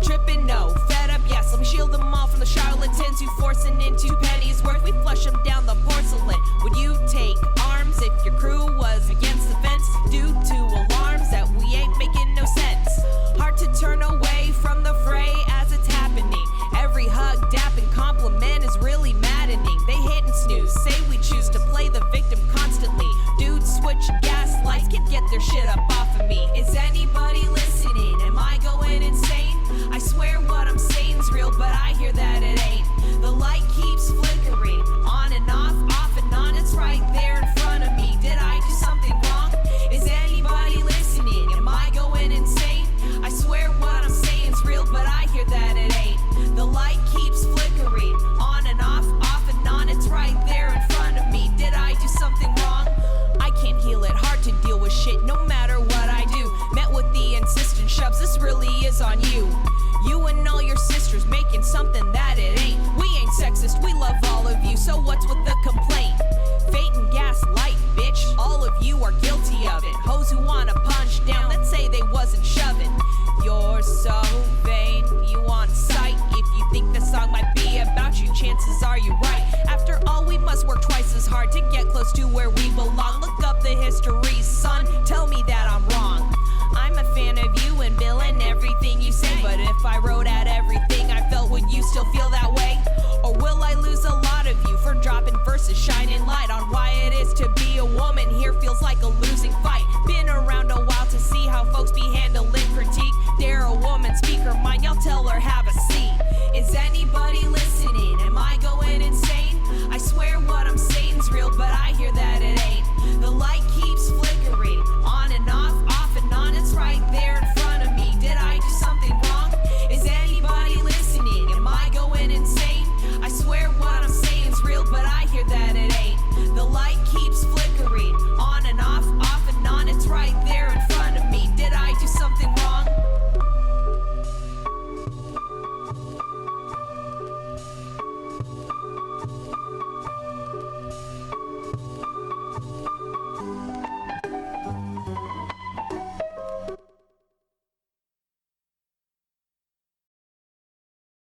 Tripping, no, fed up, yes, let me shield them all from the charlatans who forcing into pennies worth. We flush them down the porcelain. Would you take arms if your crew was against the fence? Due to alarms that we ain't making no sense. Hard to turn away from the fray as it's happening. Every hug, dap, and compliment is really maddening. They hit and snooze, say we choose to play the victim constantly. Dudes switching gas lights can get their shit up off of me. Is anybody listening? Am I going insane? I swear what I'm saying's real, but I hear that it ain't. The light keeps flickering, on and off and on. It's right there in front of me. Did I do something wrong? Is anybody listening? Am I going insane? I swear what I'm saying's real, but I hear that it ain't. The light keeps flickering, on and off and on. It's right there in front of me. Did I do something wrong? I can't heal it, hard to deal with shit no matter what I do. Met with the insistent Shubs, this really is on you. You and all your sisters making something that it ain't. We ain't sexist, we love all of you, so what's with the complaint? Fate and gaslight, bitch, all of you are guilty of it. Hoes who wanna punch down, that say they wasn't shoving. You're so vain, you on sight. If you think the song might be about you, chances are you're right. After all, we must work twice as hard to get close to where we belong. Look up the history, son, tell me that I'm wrong. I'm a fan of you and Bill and everything you say, but if I wrote out everything I felt, would you still feel that way? Or will I lose a lot of you for dropping verses?